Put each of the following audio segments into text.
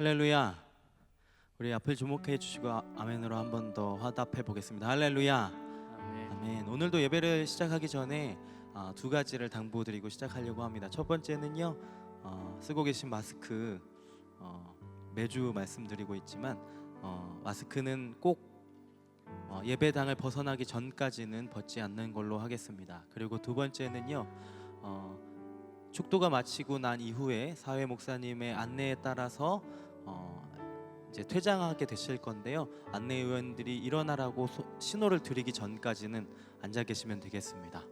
할렐루야. 우리 앞을 주목해 주시고 아멘으로 한 번 더 화답해 보겠습니다. 할렐루야. 아멘. 오늘도 예배를 시작하기 전에 두 가지를 당부드리고 시작하려고 합니다. 첫 번째는요, 쓰고 계신 마스크 매주 말씀드리고 있지만 마스크는 꼭 예배당을 벗어나기 전까지는 벗지 않는 걸로 하겠습니다. 그리고 두 번째는요, 축도가 마치고 난 이후에 사회 목사님의 안내에 따라서 이제 퇴장하게 되실 건데요, 안내위원들이 일어나라고 신호를 드리기 전까지는 앉아 계시면 되겠습니다.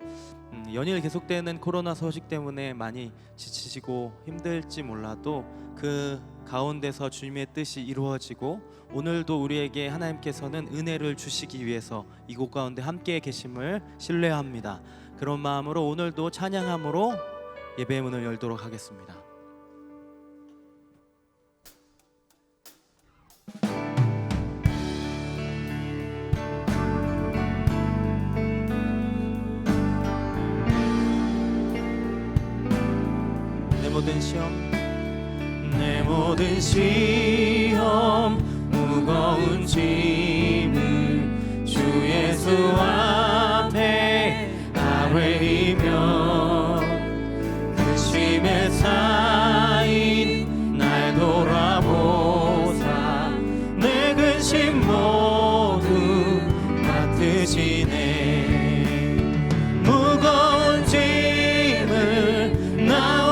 연일 계속되는 코로나 소식 때문에 많이 지치시고 힘들지 몰라도 그 가운데서 주님의 뜻이 이루어지고 오늘도 우리에게 하나님께서는 은혜를 주시기 위해서 이곳 가운데 함께 계심을 신뢰합니다. 그런 마음으로 오늘도 찬양함으로 예배의 문을 열도록 하겠습니다. 내 모든 시험 무거운 짐을 주 예수 앞에 아뢰이며 그 짐에 쌓인 날 돌아보사 내 근심 모두 맡으시네. 무거운 짐을 나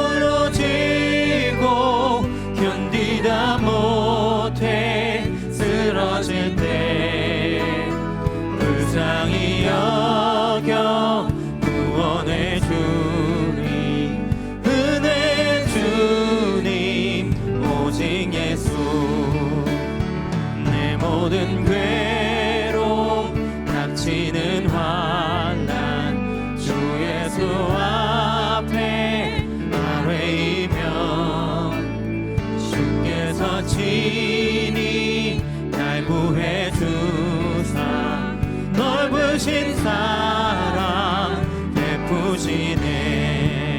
견디다 못해 쓰러질 때 불쌍히 여겨 구원해 주니 은혜 주님 오직 예수. 내 모든 괴로움 닥치는 환난 주 예수 앞에 아뢰이며 친히 날 구해 주사 넓으신 사랑 베푸시네.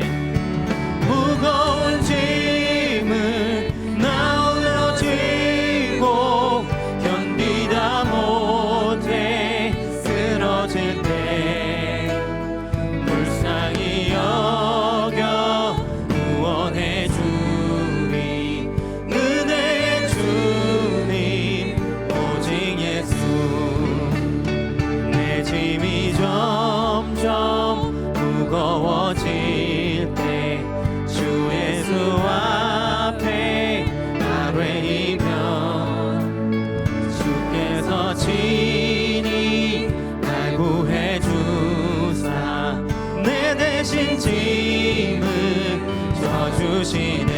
무거운 짐을 나 홀로 지고 견디다 못해 쓰러질 때 불쌍히 여겨 구원해 주리 은혜 주님 오직 예수. 내 짐이 점점 무거워질 때 주 예수 앞에 아뢰이며 주께서 친히 날 구해 주사 내 대신 짐을 져주시네.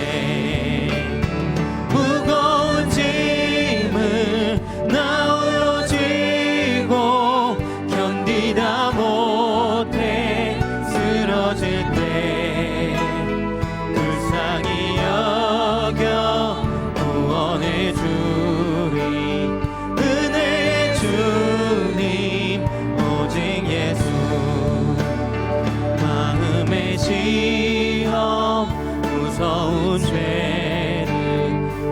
무거운 짐을 나 홀로 지고 견디다 못해 쓰러질 때 불쌍히 여겨 구원해 주리 은혜 주님 오직 예수. 마음의 시험 무서운 죄를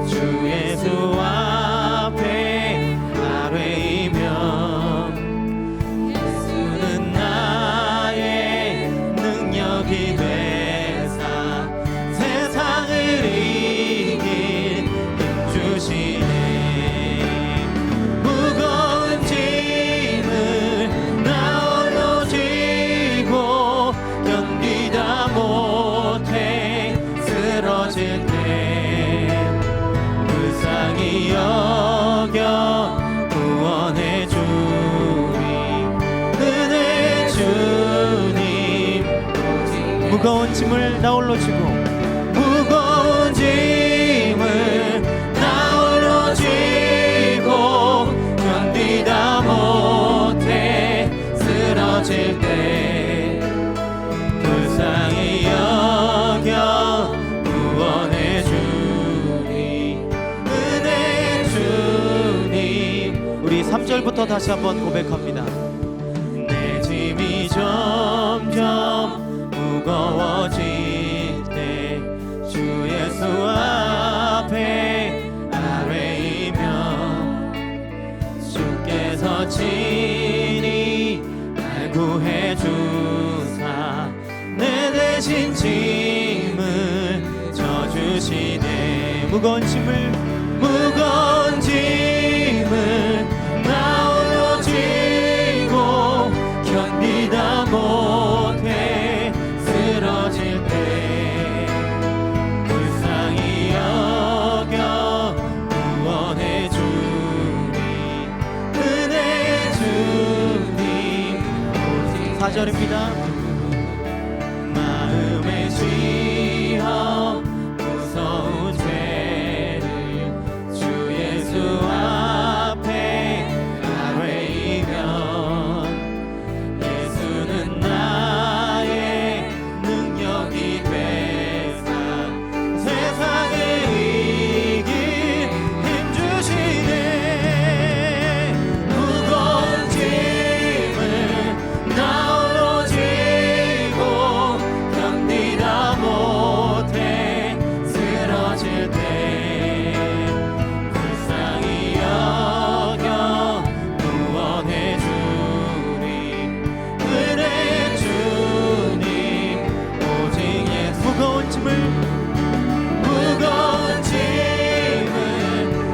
주 예수 앞에 아뢰이며 예수는 나의 능력이 되사 세상을 이길 힘 주시네. 무거운 짐을 나 홀로 지고 견디다 못해 쓰러질 때 불쌍히 여겨 구원해 주리 은혜 주님 오직. 무거운 짐을 나 홀로 지고 무거운 짐을 나 홀로 지고 견디다 못해 쓰러질 때 불쌍히 여겨 구원해 주리 은혜 주님. 우리 3절부터 다시 한번 고백합니다. 내 짐이 점점 무거워질 때 주 예수 앞에 무거운 짐을 나 홀로 지고 견디다 못해 쓰러질 때 불쌍히 여겨 구원해 주니 은혜의 주님. 4절입니다. 마음에 쉬어 무서운 죄를 주 예수 앞에 아뢰이면 예수는 나의 능력이 되사 세상을 이길 힘 주시네. 무거운 짐을 나 홀로 지고 견디다 못해 쓰러질 때 불쌍히 여겨 구원해 주리 은혜의 주님. 오직 예수. 무거운 짐을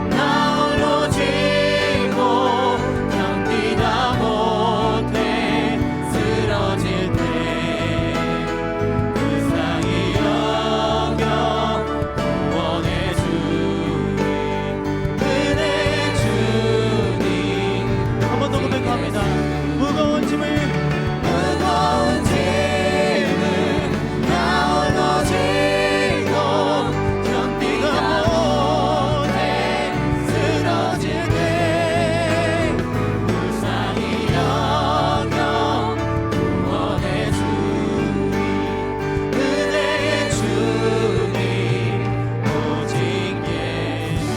나 홀로 지고 견디다 못해 쓰러질 때 불쌍히 여겨 구원해 주리 은혜의 주님. 한 번 더 고백합니다. 무거운 짐을 나 홀로 지고 견디다 못해 쓰러질 때 불쌍히 여겨 구원해 주리 은혜의 주님. 오직 예수.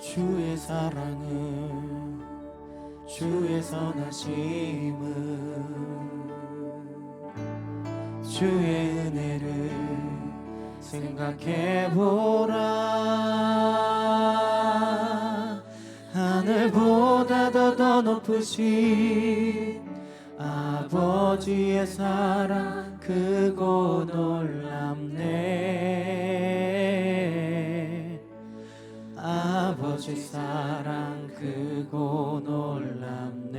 주의 사랑은 주의 선하심은 주의 은혜를 생각해보라. 하늘보다도 더 높으신 아버지의 사랑 크고 놀랍네. 아버지 사랑 크고 놀랍네.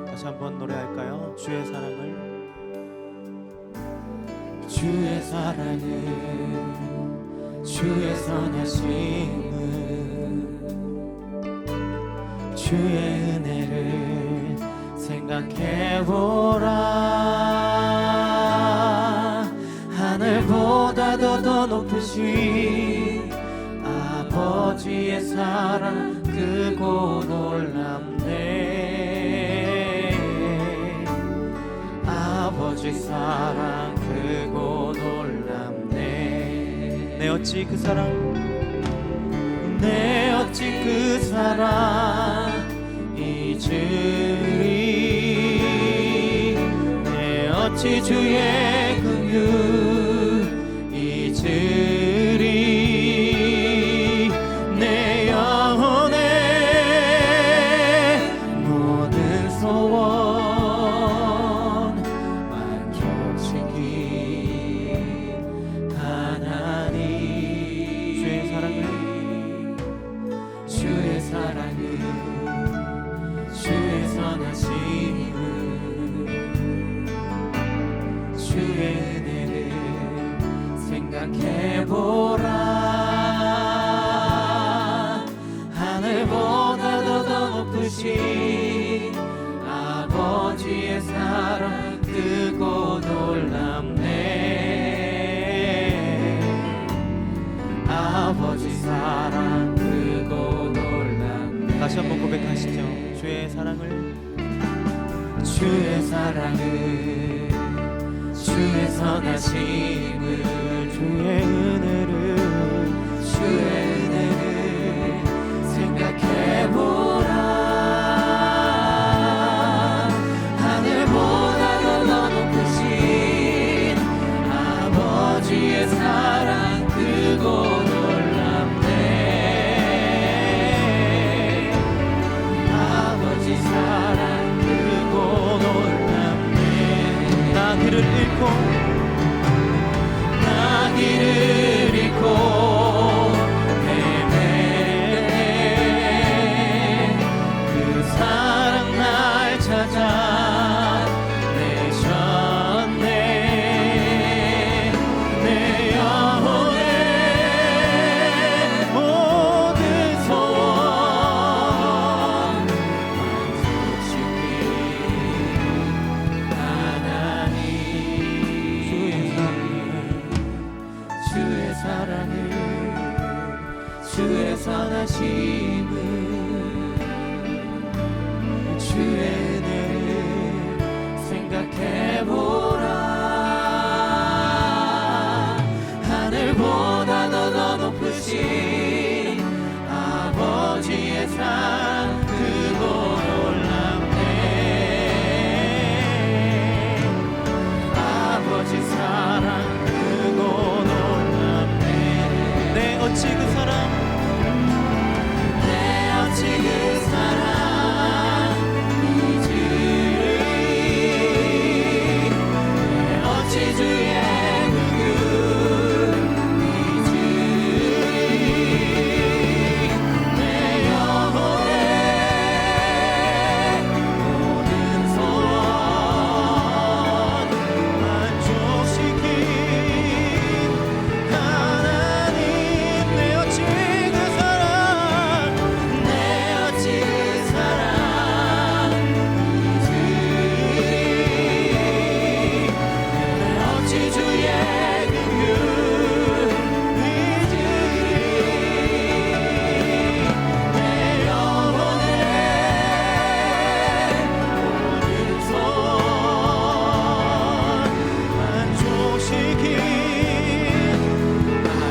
다시 한번 노래할까요? 주의 사랑을. 주의 사랑은 주의 선하심은 주의 은혜를 생각해보라. 하늘보다도 더 높으신 아버지의 사랑 크고 놀랍네. 아버지 사랑 크고 놀랍네. 내 어찌 그 사랑 잊으리. 내 어찌 주의 긍휼 잊으리. 내 영혼의 모든 소원 만족시킨 하나님. 주의 사랑은 주의 선하심은 주의 은혜를 생각해보라. 하늘보다도 더 높으신 아버지의 사랑 크고 놀랍네. 아버지 사랑 크고 놀랍네. 다시 한번 고백하시죠. 주의 사랑을 주의 선하심을 주의 은혜를 생각해보라. 하늘보다도 더 높으신 아버지의 주의 사랑을 주의 선하심을 주의 은혜를 생각해보라. 하늘보다 더 높으신 아버지의 사랑 크고 놀랍네. 아버지 사랑 크고 놀랍네. 내 어찌 그 사랑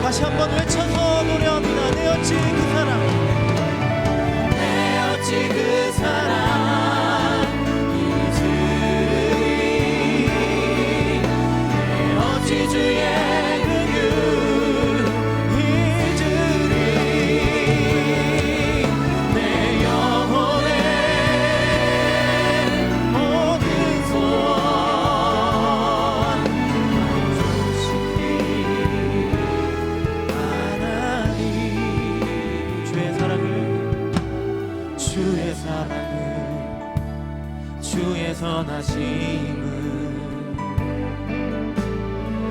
다시 한번 외쳐서 노래합니다. 내 어찌 그 사랑, 내 어찌 그 사랑 잊으리. 내 어찌 주의 긍휼 잊으리. 내 영혼의 모든 소원 주의 사랑을 주의 선하심을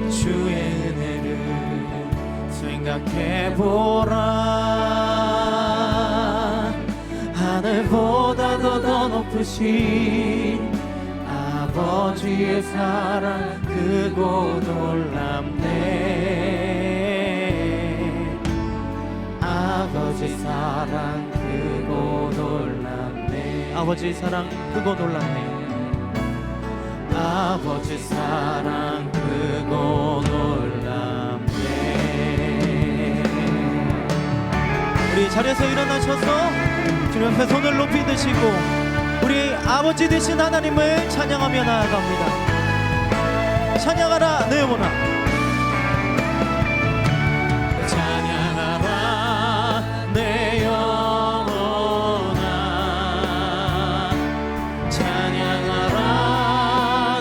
주의 은혜를 생각해보라. 하늘보다 더 높으신 아버지의 사랑 크고 놀랍네. 아버지 사랑 크고 놀랍네. 아버지 사랑 크고 놀랍네. 아버지 사랑 크고 놀랍네. 우리 자리에서 일어나셔서 주님 앞에 손을 높이 드시고 우리 아버지 되신 하나님을 찬양하며 나아갑니다. 찬양하라 내 영혼아, 찬양하라 내 영혼아, 찬양하라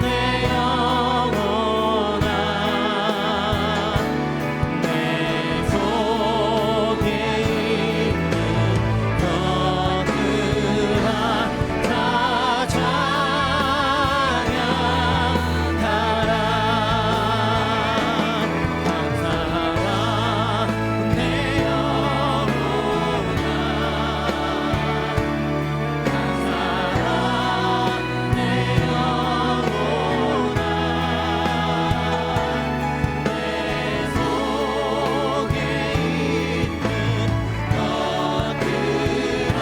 내 영혼아. 내 속에 있는 것들아 다 찬양하라. 감사하라 내 영혼아, 감사하라 내 영혼아. 내 속에 있는 것들아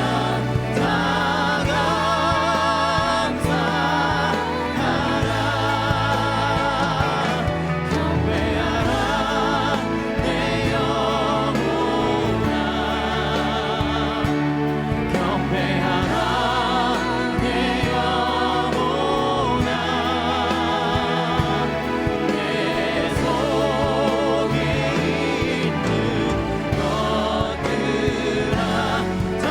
다 감사하라. 경배하라 내 영혼아, 경배하라 내 영혼아. 내 속에 있는 것들아 다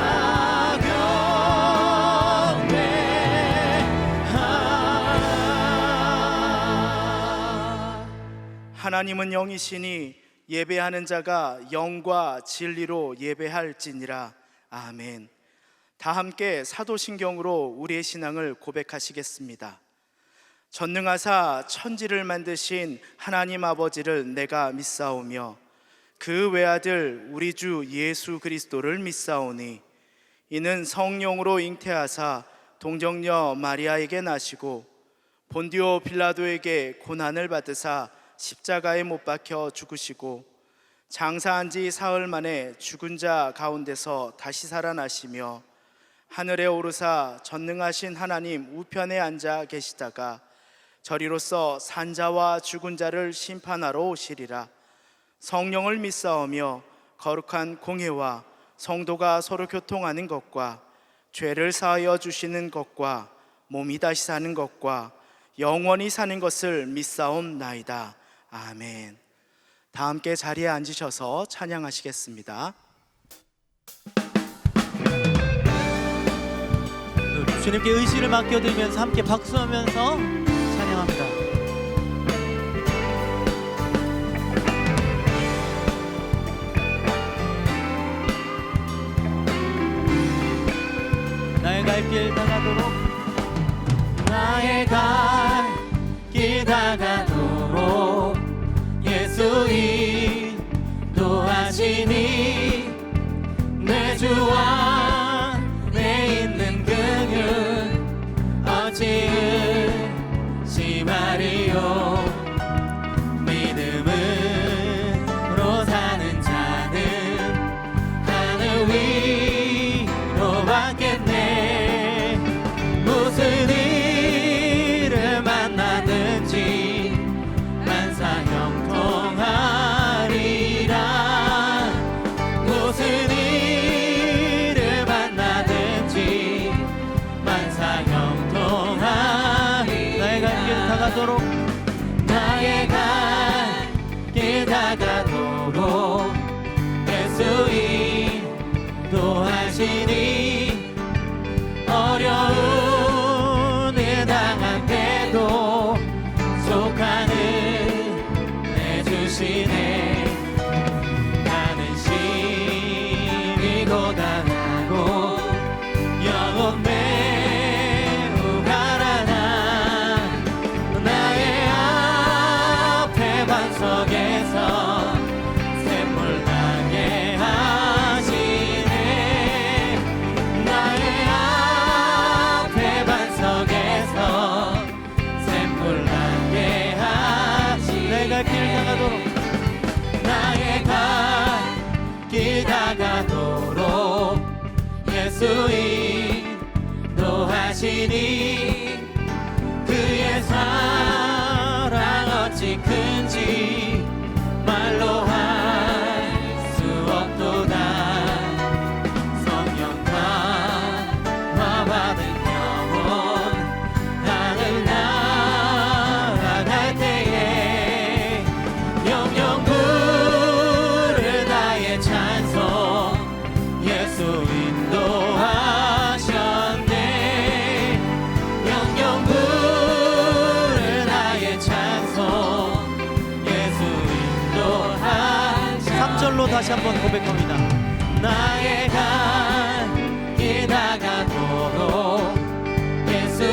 경배하라. 하나님은 영이시니 예배하는 자가 영과 진리로 예배할지니라. 아멘. 다 함께 사도신경으로 우리의 신앙을 고백하시겠습니다. 전능하사 천지를 만드신 하나님 아버지를 내가 믿사오며 그 외아들 우리 주 예수 그리스도를 믿사오니 이는 성령으로 잉태하사 동정녀 마리아에게 나시고 본디오 빌라도에게 고난을 받으사 십자가에 못 박혀 죽으시고 장사한 지 사흘 만에 죽은 자 가운데서 다시 살아나시며 하늘에 오르사 전능하신 하나님 우편에 앉아 계시다가 저리로서 산자와 죽은 자를 심판하러 오시리라. 성령을 믿사오며 거룩한 공회와 성도가 서로 교통하는 것과 죄를 사하여 주시는 것과 몸이 다시 사는 것과 영원히 사는 것을 믿사옵나이다. 아멘. 다 함께 자리에 앉으셔서 찬양하시겠습니다. 주님께 의지를 맡겨드리면서 함께 박수하면서 찬양합니다. 나의 갈 길 다가도록, 나의 갈 길 다가도록 예수 인도하시니 내 주와 내 있는 그늘 어찌 의심하리요. 믿음으로 사는 자는 하늘 위로 받겠네. 무슨 일을 만나든지 만사 형통하리라. 무슨 일을 만나든지 만사 형통하리. 나의 갈 길 다가도록, 나의 갈 길 다가도록 예수 인도하시니 어려운 일 당한 때도 속한 은혜 주시네. 나는 심히 고단하고 영혼 매우 가난한 나의 앞에 반석에서 샘물 나게 하시네. 나의 앞에 반석에서 샘물 나게 하시네. 내가 길 다가도록, 나의 갈 길 다가도록 예수 인도하시니 그의 사랑 어찌 큰지 말로 할 수 없도다. 성령 감화 받은 영혼 하늘 나아갈 때에 영영 부를 나의 찬송 예수 인도하셨네. 영영 부를 나의 찬송 예수 인도하셨네. 3절로 다시 한번 고백합니다. 나의 갈 길 다가도록 예수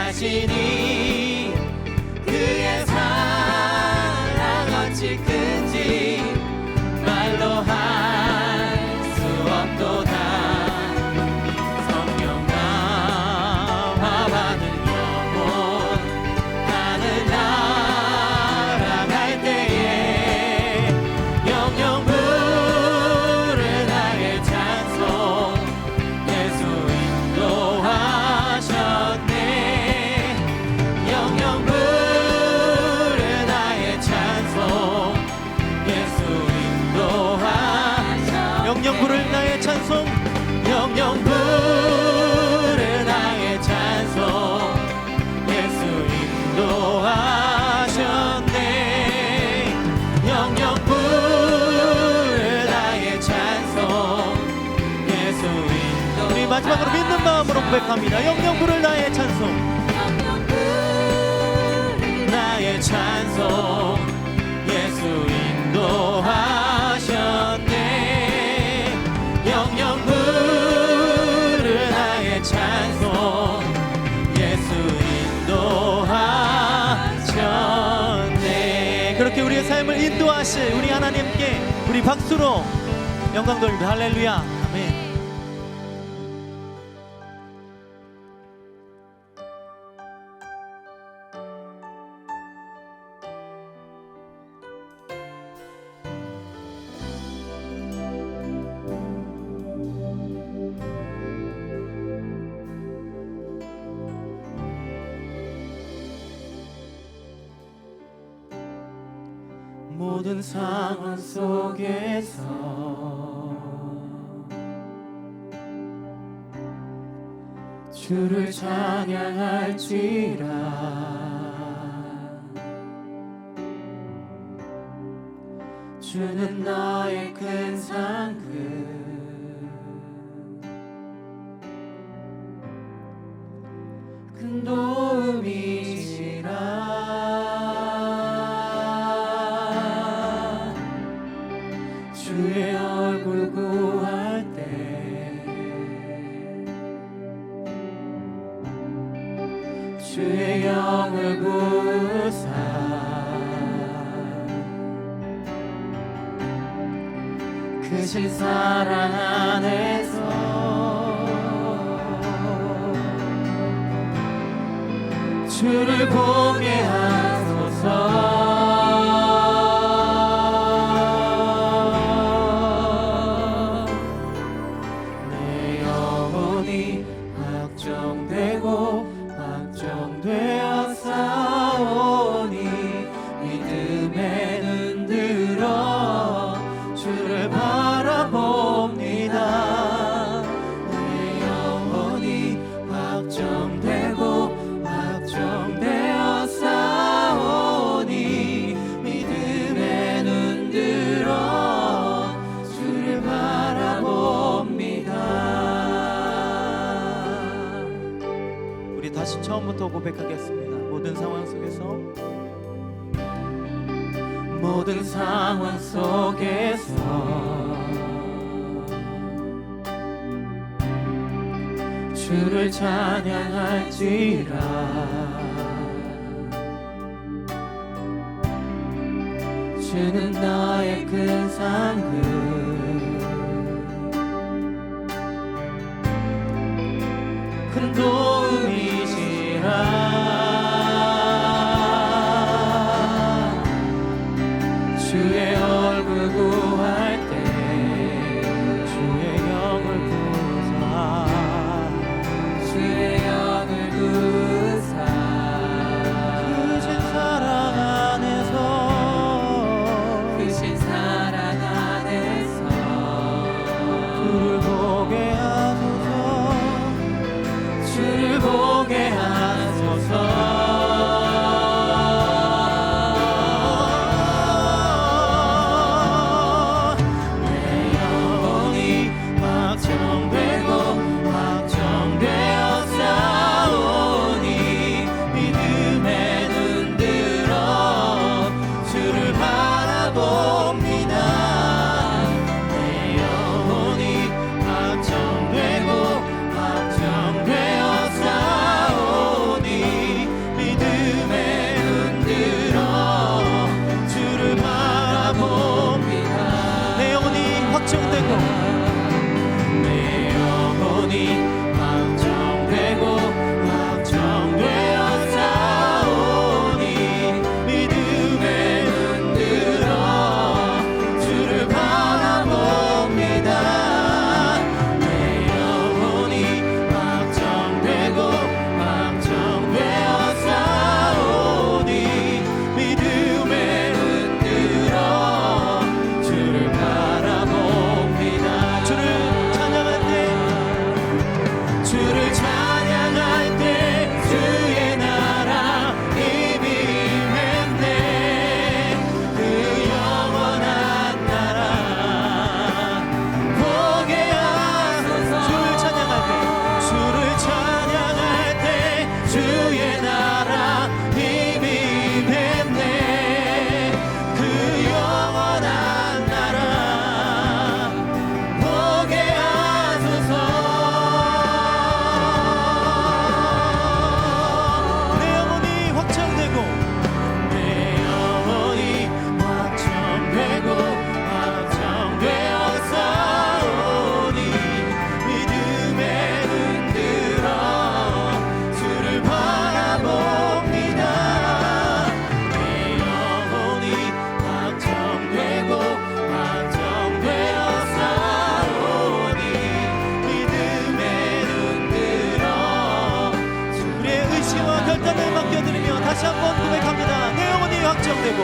인도하시니 그의 사랑 어찌 큰지 말로 할 수 없도다. 성령 감화 받은 영혼 하늘 날아갈 때에 영영 부를 나의 찬송 예수 인도하셨네. 영영 부를 나의 찬송 예수 인도하셨네. 영영 부를 나의 찬송, 영영 부를 나의 찬송 예수 인도하셨네. 영영 부를 나의 찬송 예수 인도. 우리 마지막으로 믿는 마음으로 고백합니다. 영영 부를 나의 찬송, 나의 찬송 예수 인도하셨네. 영영 부를 나의 찬송 예수 인도하셨네. 그렇게 우리의 삶을 인도하실 우리 하나님께 우리 박수로 영광 돌립니다. 할렐루야. 아멘. 모든 상황 속에서 주를 찬양할지라. 주는 나의 큰 상급 큰 도움이시라. 주의 얼굴 구할 때 주의 영을 구사 크신 사랑 안에서 주를 보게 하소서. 내 영혼이 확정되고 확정되어 싸우니 믿음에 눈 들어 주를 바라봅니다. 내 영혼이 확정되고 확정되어 싸우니 믿음에 눈 들어 주를 바라봅니다. 우리 다시 처음부터 고백하겠습니다. 모든 상황 속에서 모든 상황 속에서 주를 찬양할지라. 주는 나의 큰 상급 큰 도움이시라. 주의 얼굴 구할 때 주의 영을 구사 주의 영을 구사 크신 사랑 안에서 크신 사랑 안에서 주를 보게 하소서. 주를 보게 하소서. 다시 한번 고백합니다. 내 영혼이 확정되고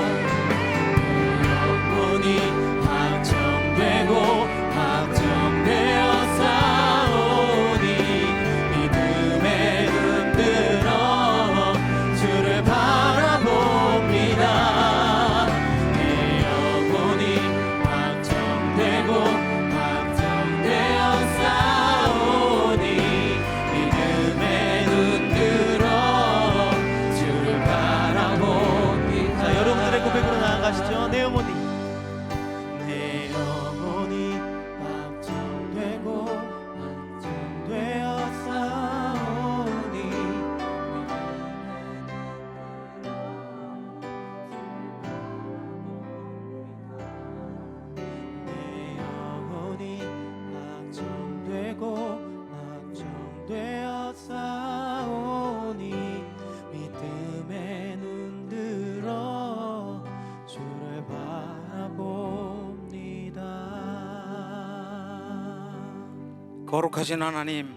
거룩하신 하나님,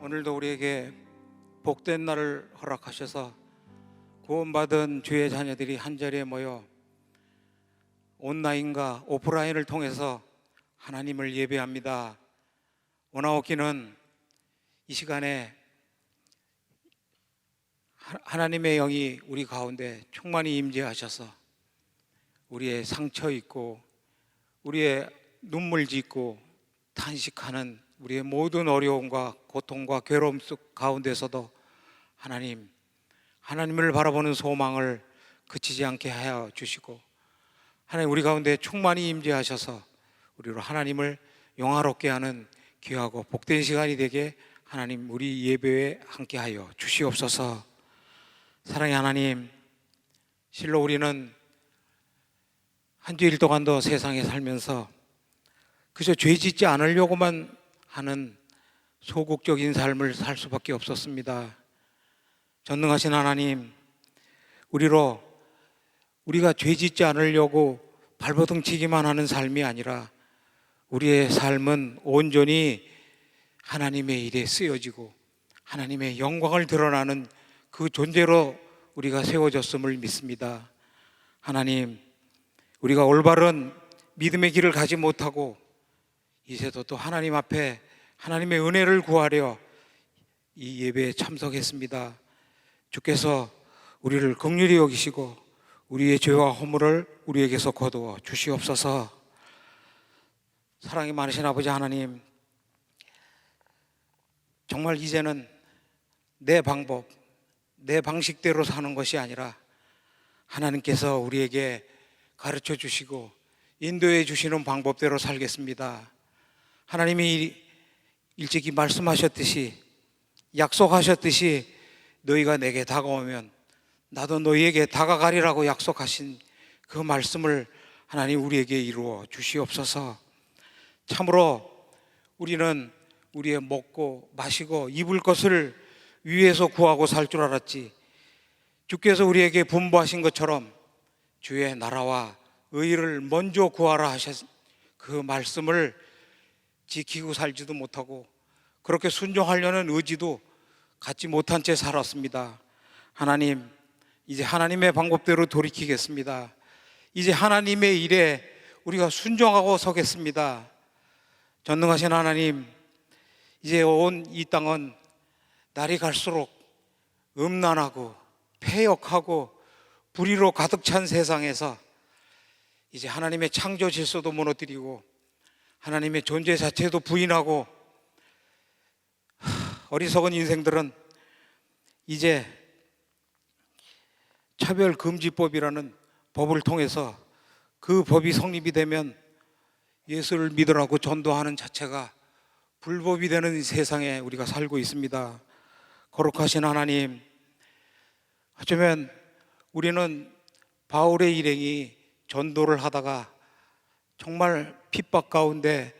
오늘도 우리에게 복된 날을 허락하셔서 구원받은 주의 자녀들이 한자리에 모여 온라인과 오프라인을 통해서 하나님을 예배합니다. 원하옵기는 이 시간에 하나님의 영이 우리 가운데 충만히 임재하셔서 우리의 상처 있고 우리의 눈물 짓고 탄식하는 우리의 모든 어려움과 고통과 괴로움 속 가운데서도 하나님을 바라보는 소망을 그치지 않게 하여 주시고, 하나님 우리 가운데 충만히 임재하셔서 우리로 하나님을 영화롭게 하는 귀하고 복된 시간이 되게 하나님 우리 예배에 함께하여 주시옵소서. 사랑의 하나님, 실로 우리는 한 주일 동안도 세상에 살면서 그저 죄 짓지 않으려고만 하는 소극적인 삶을 살 수밖에 없었습니다. 전능하신 하나님, 우리가 죄 짓지 않으려고 발버둥 치기만 하는 삶이 아니라 우리의 삶은 온전히 하나님의 일에 쓰여지고 하나님의 영광을 드러나는 그 존재로 우리가 세워졌음을 믿습니다. 하나님, 우리가 올바른 믿음의 길을 가지 못하고 이제도 또 하나님 앞에 하나님의 은혜를 구하려 이 예배에 참석했습니다. 주께서 우리를 긍휼히 여기시고 우리의 죄와 허물을 우리에게서 거두어 주시옵소서. 사랑이 많으신 아버지 하나님, 정말 이제는 내 방법, 내 방식대로 사는 것이 아니라 하나님께서 우리에게 가르쳐 주시고 인도해 주시는 방법대로 살겠습니다. 하나님이 일찍이 말씀하셨듯이, 약속하셨듯이 너희가 내게 다가오면 나도 너희에게 다가가리라고 약속하신 그 말씀을 하나님 우리에게 이루어 주시옵소서. 참으로 우리는 우리의 먹고 마시고 입을 것을 위에서 구하고 살 줄 알았지, 주께서 우리에게 분부하신 것처럼 주의 나라와 의를 먼저 구하라 하신 그 말씀을 지키고 살지도 못하고 그렇게 순종하려는 의지도 갖지 못한 채 살았습니다. 하나님, 이제 하나님의 방법대로 돌이키겠습니다. 이제 하나님의 일에 우리가 순종하고 서겠습니다. 전능하신 하나님, 이제 온 이 땅은 날이 갈수록 음란하고 패역하고 불의로 가득 찬 세상에서 이제 하나님의 창조 질서도 무너뜨리고 하나님의 존재 자체도 부인하고 어리석은 인생들은 이제 차별금지법이라는 법을 통해서 그 법이 성립이 되면 예수를 믿으라고 전도하는 자체가 불법이 되는 세상에 우리가 살고 있습니다. 거룩하신 하나님, 어쩌면 우리는 바울의 일행이 전도를 하다가 정말 핍박 가운데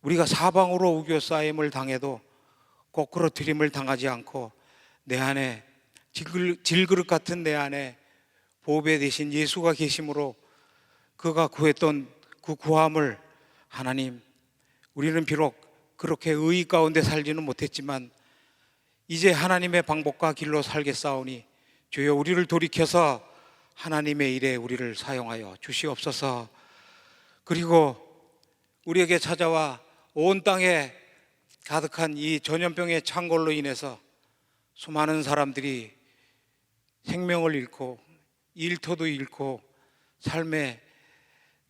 우리가 사방으로 우겨싸임을 당해도 거꾸러뜨림을 당하지 않고 내 안에 질그릇 같은 내 안에 보배 대신 예수가 계심으로 그가 구했던 그 구함을, 하나님, 우리는 비록 그렇게 의의 가운데 살지는 못했지만 이제 하나님의 방법과 길로 살겠사오니 주여 우리를 돌이켜서 하나님의 일에 우리를 사용하여 주시옵소서. 그리고 우리에게 찾아와 온 땅에 가득한 이 전염병의 창궐로 인해서 수많은 사람들이 생명을 잃고 일터도 잃고 삶의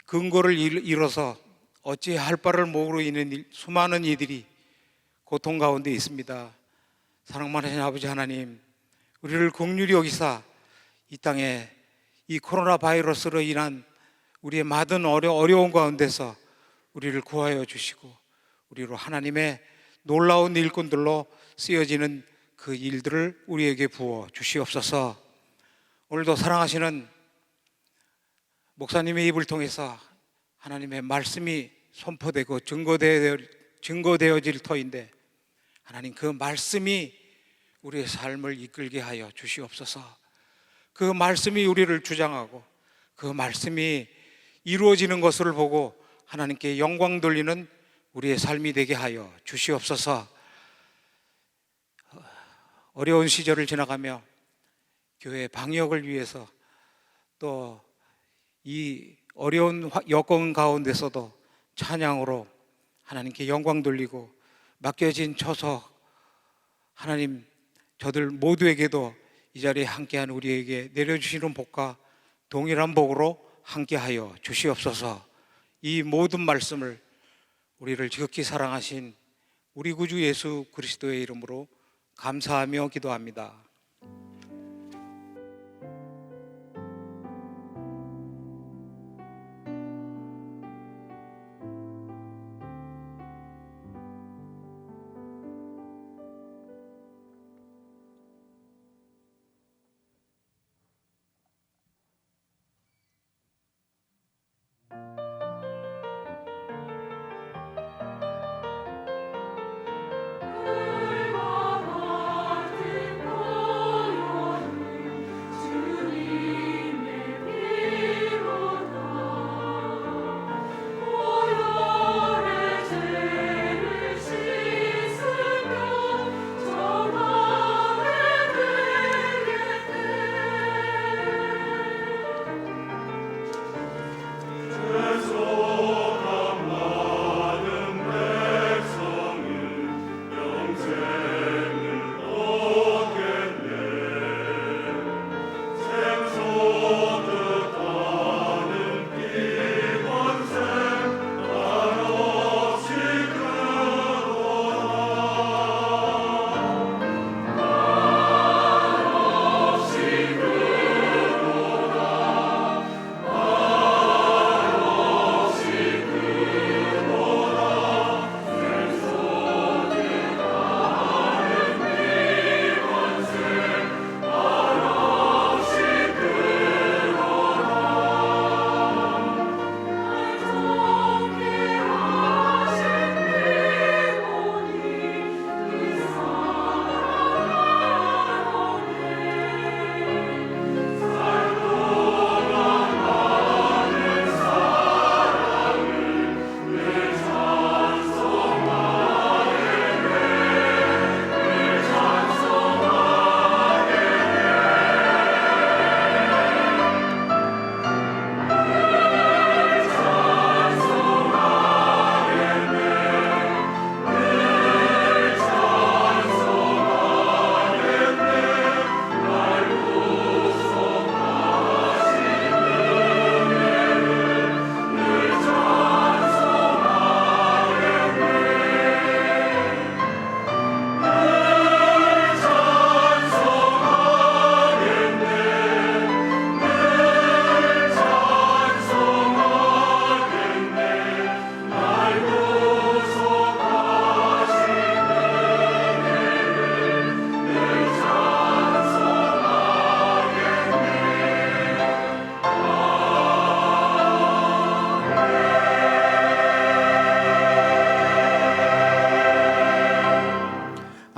근거를 잃어서 어찌할 바를 모르고 있는 수많은 이들이 고통 가운데 있습니다. 사랑 많으신 아버지 하나님, 우리를 긍휼히 여기사 이 땅에 이 코로나 바이러스로 인한 우리의 많은 어려움 가운데서 우리를 구하여 주시고 우리로 하나님의 놀라운 일꾼들로 쓰여지는 그 일들을 우리에게 부어 주시옵소서. 오늘도 사랑하시는 목사님의 입을 통해서 하나님의 말씀이 선포되고 증거되어질 터인데, 하나님 그 말씀이 우리의 삶을 이끌게 하여 주시옵소서. 그 말씀이 우리를 주장하고 그 말씀이 이루어지는 것을 보고 하나님께 영광 돌리는 우리의 삶이 되게 하여 주시옵소서. 어려운 시절을 지나가며 교회 방역을 위해서 또 이 어려운 여건 가운데서도 찬양으로 하나님께 영광 돌리고 맡겨진 처석, 하나님 저들 모두에게도 이 자리에 함께한 우리에게 내려주시는 복과 동일한 복으로 함께하여 주시옵소서. 이 모든 말씀을 우리를 지극히 사랑하신 우리 구주 예수 그리스도의 이름으로 감사하며 기도합니다.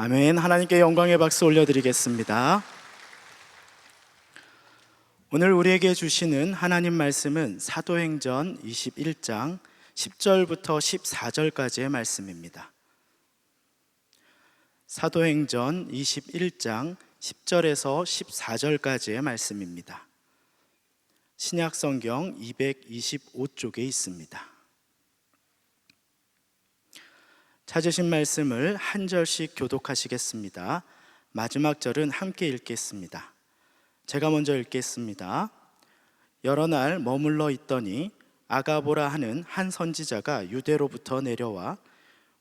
아멘. 하나님께 영광의 박수 올려드리겠습니다. 오늘 우리에게 주시는 하나님 말씀은 사도행전 21장 10절부터 14절까지의 말씀입니다. 사도행전 21장 10절에서 14절까지의 말씀입니다. 신약성경 225쪽에 있습니다. 찾으신 말씀을 한 절씩 교독하시겠습니다. 마지막 절은 함께 읽겠습니다. 제가 먼저 읽겠습니다. 여러 날 머물러 있더니 아가보라 하는 한 선지자가 유대로부터 내려와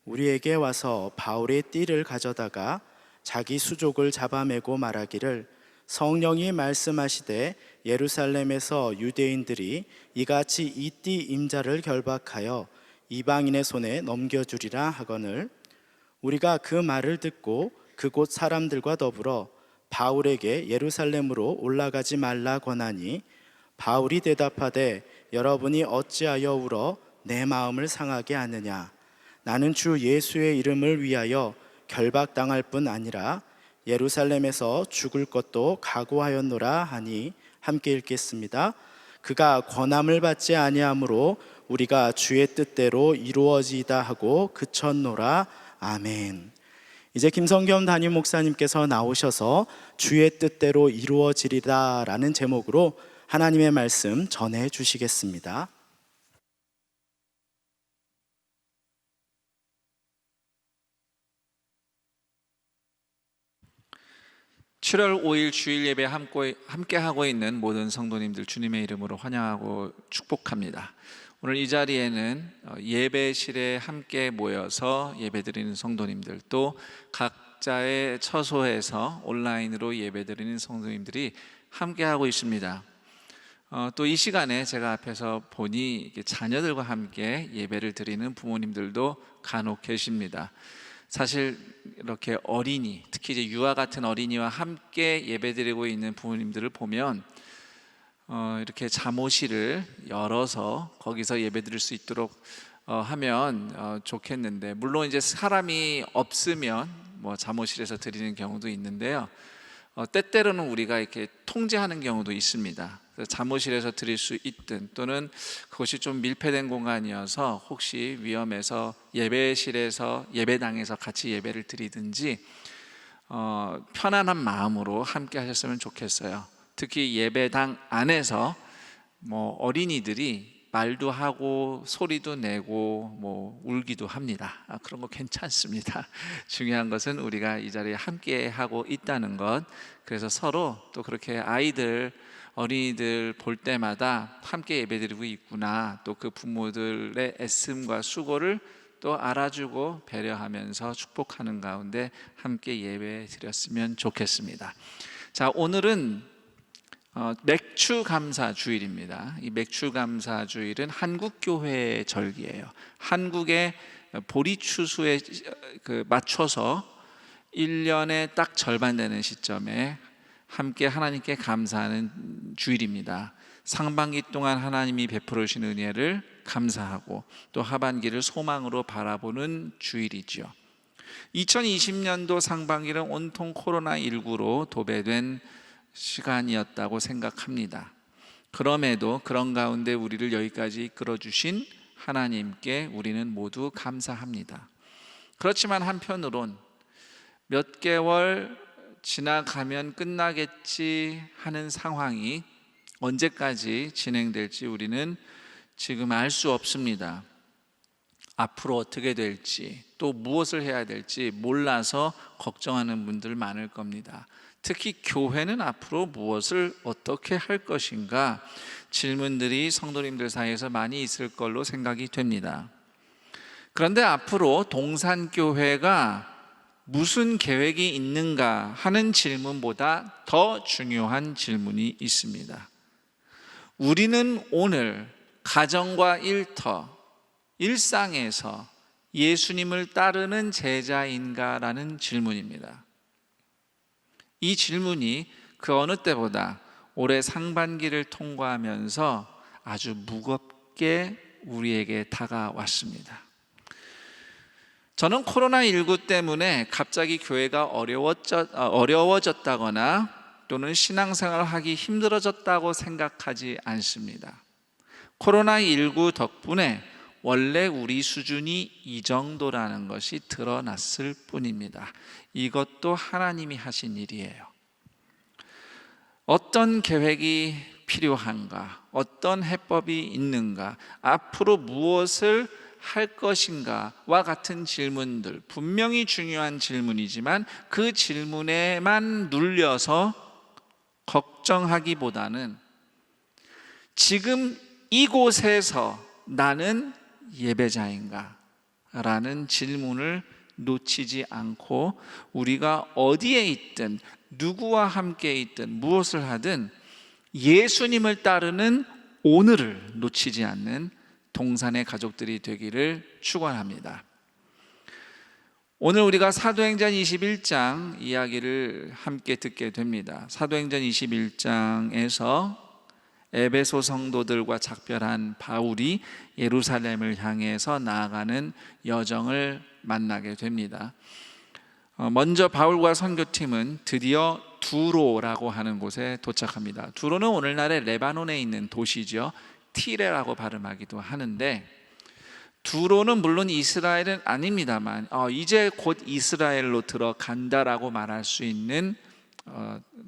우리에게 와서 바울의 띠를 가져다가 자기 수족을 잡아매고 말하기를 성령이 말씀하시되 예루살렘에서 유대인들이 이같이 이 띠 임자를 결박하여 이방인의 손에 넘겨주리라 하거늘 우리가 그 말을 듣고 그곳 사람들과 더불어 바울에게 예루살렘으로 올라가지 말라 권하니 바울이 대답하되 여러분이 어찌하여 울어 내 마음을 상하게 하느냐 나는 주 예수의 이름을 위하여 결박당할 뿐 아니라 예루살렘에서 죽을 것도 각오하였노라 하니 함께 읽겠습니다. 그가 권함을 받지 아니하므로 우리가 주의 뜻대로 이루어지다 하고 그쳤노라. 아멘. 이제 김성겸 담임 목사님께서 나오셔서 주의 뜻대로 이루어지리라 라는 제목으로 하나님의 말씀 전해 주시겠습니다. 7월 5일 주일 예배 함께 하고 있는 모든 성도님들 주님의 이름으로 환영하고 축복합니다. 오늘 이 자리에는 예배실에 함께 모여서 예배드리는 성도님들, 또 각자의 처소에서 온라인으로 예배드리는 성도님들이 함께 하고 있습니다. 또 이 시간에 제가 앞에서 보니 자녀들과 함께 예배를 드리는 부모님들도 간혹 계십니다. 사실 이렇게 어린이, 특히 이제 유아 같은 어린이와 함께 예배드리고 있는 부모님들을 보면 이렇게 잠옷실을 열어서 거기서 예배드릴 수 있도록 하면 좋겠는데, 물론 이제 사람이 없으면 뭐 잠옷실에서 드리는 경우도 있는데요. 때때로는 우리가 이렇게 통제하는 경우도 있습니다. 잠옷실에서 드릴 수 있든, 또는 그것이 좀 밀폐된 공간이어서 혹시 위험해서 예배실에서 예배당에서 같이 예배를 드리든지 편안한 마음으로 함께 하셨으면 좋겠어요. 특히 예배당 안에서 뭐 어린이들이 말도 하고 소리도 내고 뭐 울기도 합니다. 그런 거 괜찮습니다. 중요한 것은 우리가 이 자리에 함께 하고 있다는 것. 그래서 서로 또 그렇게 아이들, 어린이들 볼 때마다 함께 예배드리고 있구나, 또 그 부모들의 애씀과 수고를 또 알아주고 배려하면서 축복하는 가운데 함께 예배 드렸으면 좋겠습니다. 자, 오늘은 맥주 감사 주일입니다. 이 맥주 감사 주일은 한국 교회의 절기예요. 한국의 보리 추수에 맞춰서 1년에 딱 절반 되는 시점에 함께 하나님께 감사하는 주일입니다. 상반기 동안 하나님이 베풀어 주신 은혜를 감사하고 또 하반기를 소망으로 바라보는 주일이죠. 2020년도 상반기는 온통 코로나19로 도배된 시간이었다고 생각합니다. 그럼에도 그런 가운데 우리를 여기까지 이끌어 주신 하나님께 우리는 모두 감사합니다. 그렇지만 한편으론 몇 개월 지나가면 끝나겠지 하는 상황이 언제까지 진행될지 우리는 지금 알 수 없습니다. 앞으로 어떻게 될지, 또 무엇을 해야 될지 몰라서 걱정하는 분들 많을 겁니다. 특히 교회는 앞으로 무엇을 어떻게 할 것인가 질문들이 성도님들 사이에서 많이 있을 걸로 생각이 됩니다. 그런데 앞으로 동산교회가 무슨 계획이 있는가 하는 질문보다 더 중요한 질문이 있습니다. 우리는 오늘 가정과 일터, 일상에서 예수님을 따르는 제자인가라는 질문입니다. 이 질문이 그 어느 때보다 올해 상반기를 통과하면서 아주 무겁게 우리에게 다가왔습니다. 저는 코로나19 때문에 갑자기 교회가 어려워졌다거나 또는 신앙생활을 하기 힘들어졌다고 생각하지 않습니다. 코로나19 덕분에 원래 우리 수준이 이 정도라는 것이 드러났을 뿐입니다. 이것도 하나님이 하신 일이에요. 어떤 계획이 필요한가? 어떤 해법이 있는가? 앞으로 무엇을 할 것인가와 같은 질문들, 분명히 중요한 질문이지만 그 질문에만 눌려서 걱정하기보다는 지금 이곳에서 나는 예배자인가? 라는 질문을 놓치지 않고 우리가 어디에 있든 누구와 함께 있든 무엇을 하든 예수님을 따르는 오늘을 놓치지 않는 동산의 가족들이 되기를 축원합니다. 오늘 우리가 사도행전 21장 이야기를 함께 듣게 됩니다. 사도행전 21장에서 에베소 성도들과 작별한 바울이 예루살렘을 향해서 나아가는 여정을 만나게 됩니다. 먼저 바울과 선교팀은 드디어 두로라고 하는 곳에 도착합니다. 두로는 오늘날의 레바논에 있는 도시죠. 티레라고 발음하기도 하는데, 두로는 물론 이스라엘은 아닙니다만 이제 곧 이스라엘로 들어간다라고 말할 수 있는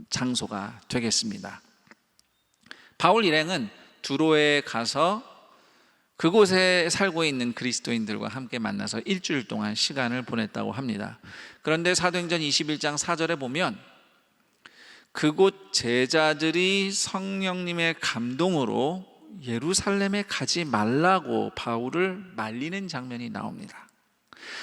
장소가 되겠습니다. 바울 일행은 두로에 가서 그곳에 살고 있는 그리스도인들과 함께 만나서 일주일 동안 시간을 보냈다고 합니다. 그런데 사도행전 21장 4절에 보면 그곳 제자들이 성령님의 감동으로 예루살렘에 가지 말라고 바울을 말리는 장면이 나옵니다.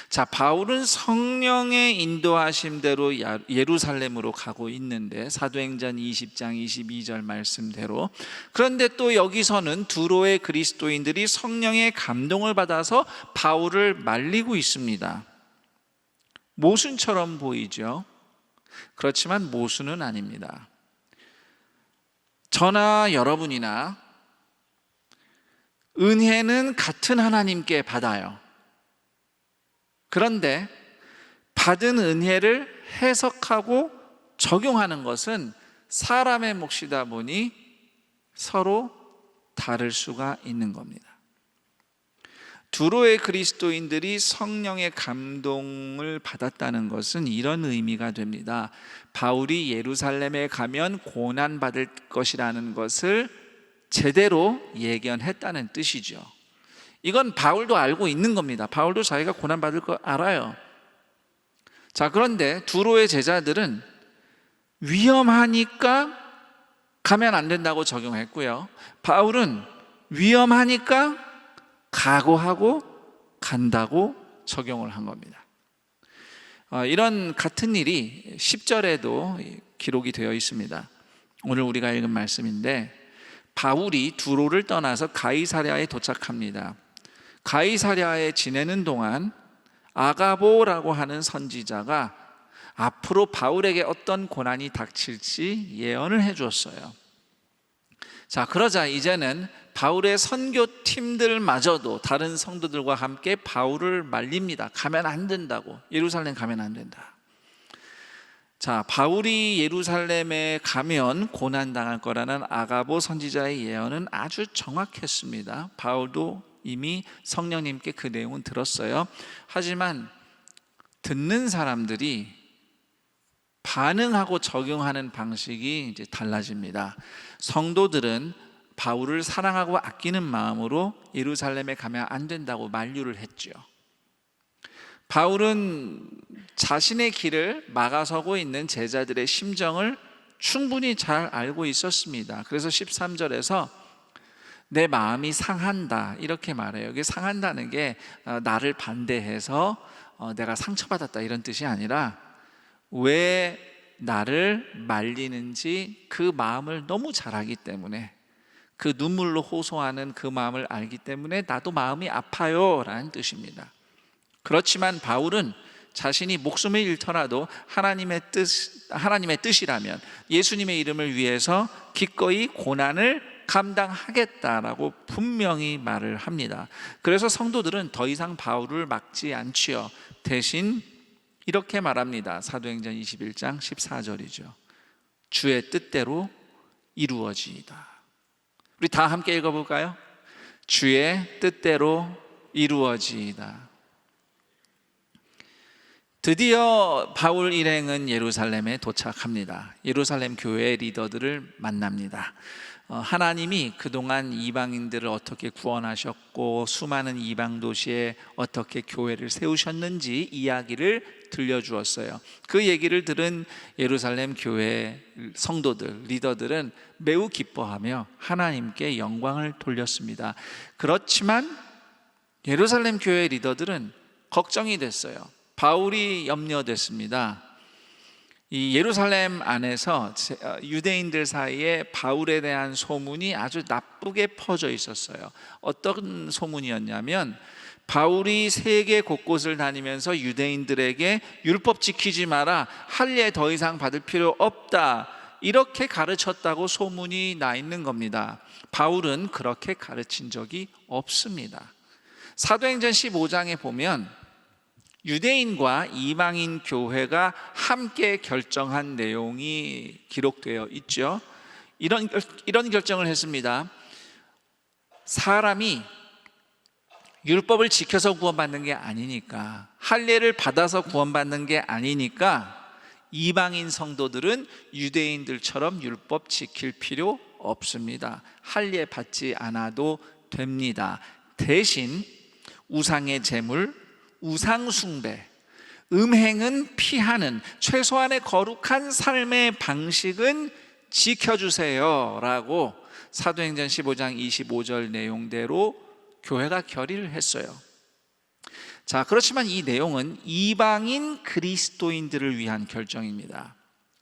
자, 바울은 성령의 인도하심대로 예루살렘으로 가고 있는데, 사도행전 20장 22절 말씀대로. 그런데 또 여기서는 두로의 그리스도인들이 성령의 감동을 받아서 바울을 말리고 있습니다. 모순처럼 보이죠? 그렇지만 모순은 아닙니다. 저나 여러분이나 은혜는 같은 하나님께 받아요. 그런데 받은 은혜를 해석하고 적용하는 것은 사람의 몫이다 보니 서로 다를 수가 있는 겁니다. 두로의 그리스도인들이 성령의 감동을 받았다는 것은 이런 의미가 됩니다. 바울이 예루살렘에 가면 고난받을 것이라는 것을 제대로 예견했다는 뜻이죠. 이건 바울도 알고 있는 겁니다. 바울도 자기가 고난받을 거 알아요. 자, 그런데 두로의 제자들은 위험하니까 가면 안 된다고 적용했고요, 바울은 위험하니까 각오하고 간다고 적용을 한 겁니다. 이런 같은 일이 10절에도 기록이 되어 있습니다. 오늘 우리가 읽은 말씀인데, 바울이 두로를 떠나서 가이사랴에 도착합니다. 가이사랴에 지내는 동안 아가보라고 하는 선지자가 앞으로 바울에게 어떤 고난이 닥칠지 예언을 해 주었어요. 자, 그러자 이제는 바울의 선교팀들마저도 다른 성도들과 함께 바울을 말립니다. 가면 안 된다고, 예루살렘 가면 안 된다. 자, 바울이 예루살렘에 가면 고난당할 거라는 아가보 선지자의 예언은 아주 정확했습니다. 바울도 이미 성령님께 그 내용은 들었어요. 하지만 듣는 사람들이 반응하고 적용하는 방식이 이제 달라집니다. 성도들은 바울을 사랑하고 아끼는 마음으로 예루살렘에 가면 안 된다고 만류를 했죠. 바울은 자신의 길을 막아서고 있는 제자들의 심정을 충분히 잘 알고 있었습니다. 그래서 13절에서 내 마음이 상한다 이렇게 말해요. 이게 상한다는 게 나를 반대해서 내가 상처받았다 이런 뜻이 아니라, 왜 나를 말리는지 그 마음을 너무 잘 알기 때문에, 그 눈물로 호소하는 그 마음을 알기 때문에 나도 마음이 아파요 라는 뜻입니다. 그렇지만 바울은 자신이 목숨을 잃더라도 하나님의 뜻이라면 예수님의 이름을 위해서 기꺼이 고난을 감당하겠다라고 분명히 말을 합니다. 그래서 성도들은 더 이상 바울을 막지 않지요. 대신 이렇게 말합니다. 사도행전 21장 14절이죠. 주의 뜻대로 이루어지이다. 우리 다 함께 읽어볼까요? 주의 뜻대로 이루어지이다. 드디어 바울 일행은 예루살렘에 도착합니다. 예루살렘 교회 리더들을 만납니다. 하나님이 그동안 이방인들을 어떻게 구원하셨고 수많은 이방 도시에 어떻게 교회를 세우셨는지 이야기를 들려주었어요. 그 얘기를 들은 예루살렘 교회 성도들, 리더들은 매우 기뻐하며 하나님께 영광을 돌렸습니다. 그렇지만 예루살렘 교회 리더들은 걱정이 됐어요. 바울이 염려됐습니다. 이 예루살렘 안에서 유대인들 사이에 바울에 대한 소문이 아주 나쁘게 퍼져 있었어요. 어떤 소문이었냐면, 바울이 세계 곳곳을 다니면서 유대인들에게 율법 지키지 마라, 할례 더 이상 받을 필요 없다, 이렇게 가르쳤다고 소문이 나 있는 겁니다. 바울은 그렇게 가르친 적이 없습니다. 사도행전 15장에 보면 유대인과 이방인 교회가 함께 결정한 내용이 기록되어 있죠. 이런 결정을 했습니다. 사람이 율법을 지켜서 구원받는 게 아니니까, 할례를 받아서 구원받는 게 아니니까 이방인 성도들은 유대인들처럼 율법 지킬 필요 없습니다. 할례 받지 않아도 됩니다. 대신 우상의 제물, 우상 숭배, 음행은 피하는 최소한의 거룩한 삶의 방식은 지켜주세요 라고 사도행전 15장 25절 내용대로 교회가 결의를 했어요. 자, 그렇지만 이 내용은 이방인 그리스도인들을 위한 결정입니다.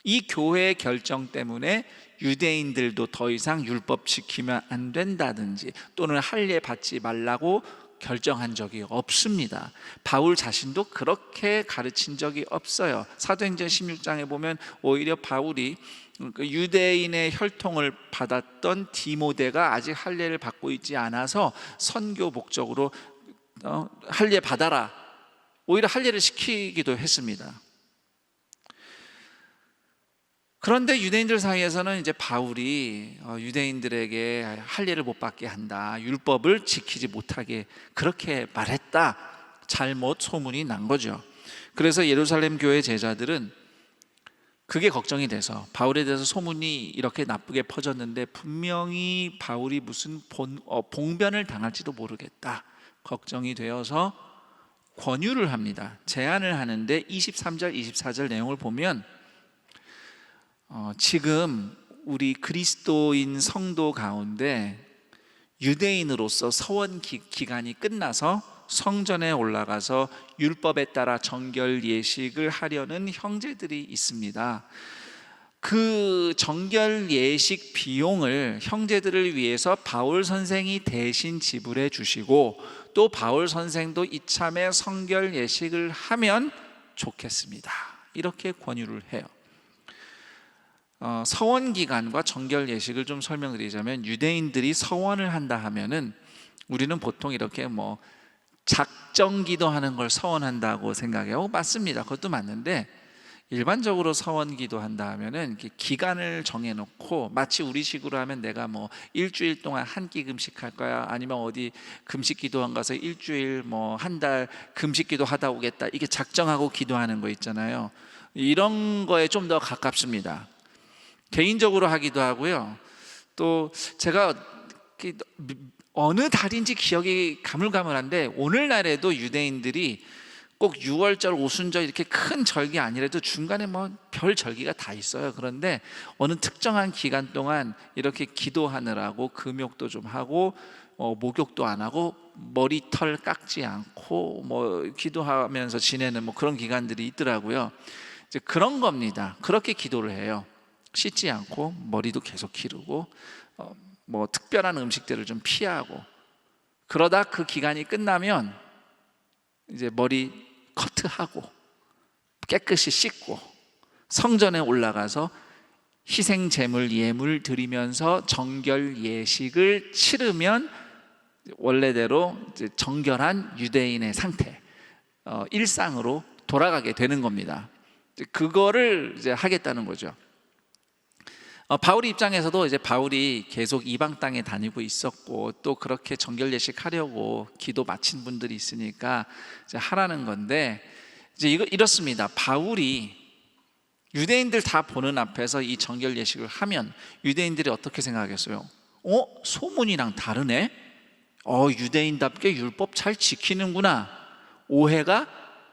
이 교회의 결정 때문에 유대인들도 더 이상 율법 지키면 안 된다든지 또는 할례 받지 말라고 결정한 적이 없습니다. 바울 자신도 그렇게 가르친 적이 없어요. 사도행전 16장에 보면 오히려 바울이 유대인의 혈통을 받았던 디모데가 아직 할례를 받고 있지 않아서 선교 목적으로 할례 받아라, 오히려 할례를 시키기도 했습니다. 그런데 유대인들 사이에서는 이제 바울이 유대인들에게 할례를 못 받게 한다, 율법을 지키지 못하게 그렇게 말했다, 잘못 소문이 난 거죠. 그래서 예루살렘 교회 제자들은 그게 걱정이 돼서 바울에 대해서 소문이 이렇게 나쁘게 퍼졌는데 분명히 바울이 무슨 봉변을 당할지도 모르겠다 걱정이 되어서 권유를 합니다. 제안을 하는데 23절 24절 내용을 보면 지금 우리 그리스도인 성도 가운데 유대인으로서 서원 기간이 끝나서 성전에 올라가서 율법에 따라 정결 예식을 하려는 형제들이 있습니다. 그 정결 예식 비용을 형제들을 위해서 바울 선생이 대신 지불해 주시고 또 바울 선생도 이참에 성결 예식을 하면 좋겠습니다. 이렇게 권유를 해요. 서원 기간과 정결 예식을 좀 설명드리자면, 유대인들이 서원을 한다 하면은 우리는 보통 이렇게 작정 기도하는 걸 서원한다고 생각해요. 맞습니다. 그것도 맞는데 일반적으로 서원 기도한다 하면은 기간을 정해놓고 마치 우리식으로 하면 내가 일주일 동안 한 끼 금식할 거야, 아니면 어디 금식 기도원 가서 일주일 한 달 금식 기도하다 오겠다, 이게 작정하고 기도하는 거 있잖아요. 이런 거에 좀 더 가깝습니다. 개인적으로 하기도 하고요. 또 제가 어느 달인지 기억이 가물가물한데 오늘날에도 유대인들이 꼭 6월절, 오순절 이렇게 큰 절기 아니라도 중간에 별 절기가 다 있어요. 그런데 어느 특정한 기간 동안 이렇게 기도하느라고 금욕도 좀 하고 목욕도 안 하고 머리털 깎지 않고 기도하면서 지내는 그런 기간들이 있더라고요. 이제 그런 겁니다. 그렇게 기도를 해요. 씻지 않고 머리도 계속 기르고 특별한 음식들을 좀 피하고, 그러다 그 기간이 끝나면 이제 머리 커트하고 깨끗이 씻고 성전에 올라가서 희생 제물 예물 드리면서 정결 예식을 치르면 원래대로 이제 정결한 유대인의 상태, 일상으로 돌아가게 되는 겁니다. 그거를 이제 하겠다는 거죠. 바울 입장에서도 이제 바울이 계속 이방 땅에 다니고 있었고 또 그렇게 정결 예식 하려고 기도 마친 분들이 있으니까 이제 하라는 건데, 이제 이렇습니다. 바울이 유대인들 다 보는 앞에서 이 정결 예식을 하면 유대인들이 어떻게 생각하겠어요? 소문이랑 다르네? 유대인답게 율법 잘 지키는구나. 오해가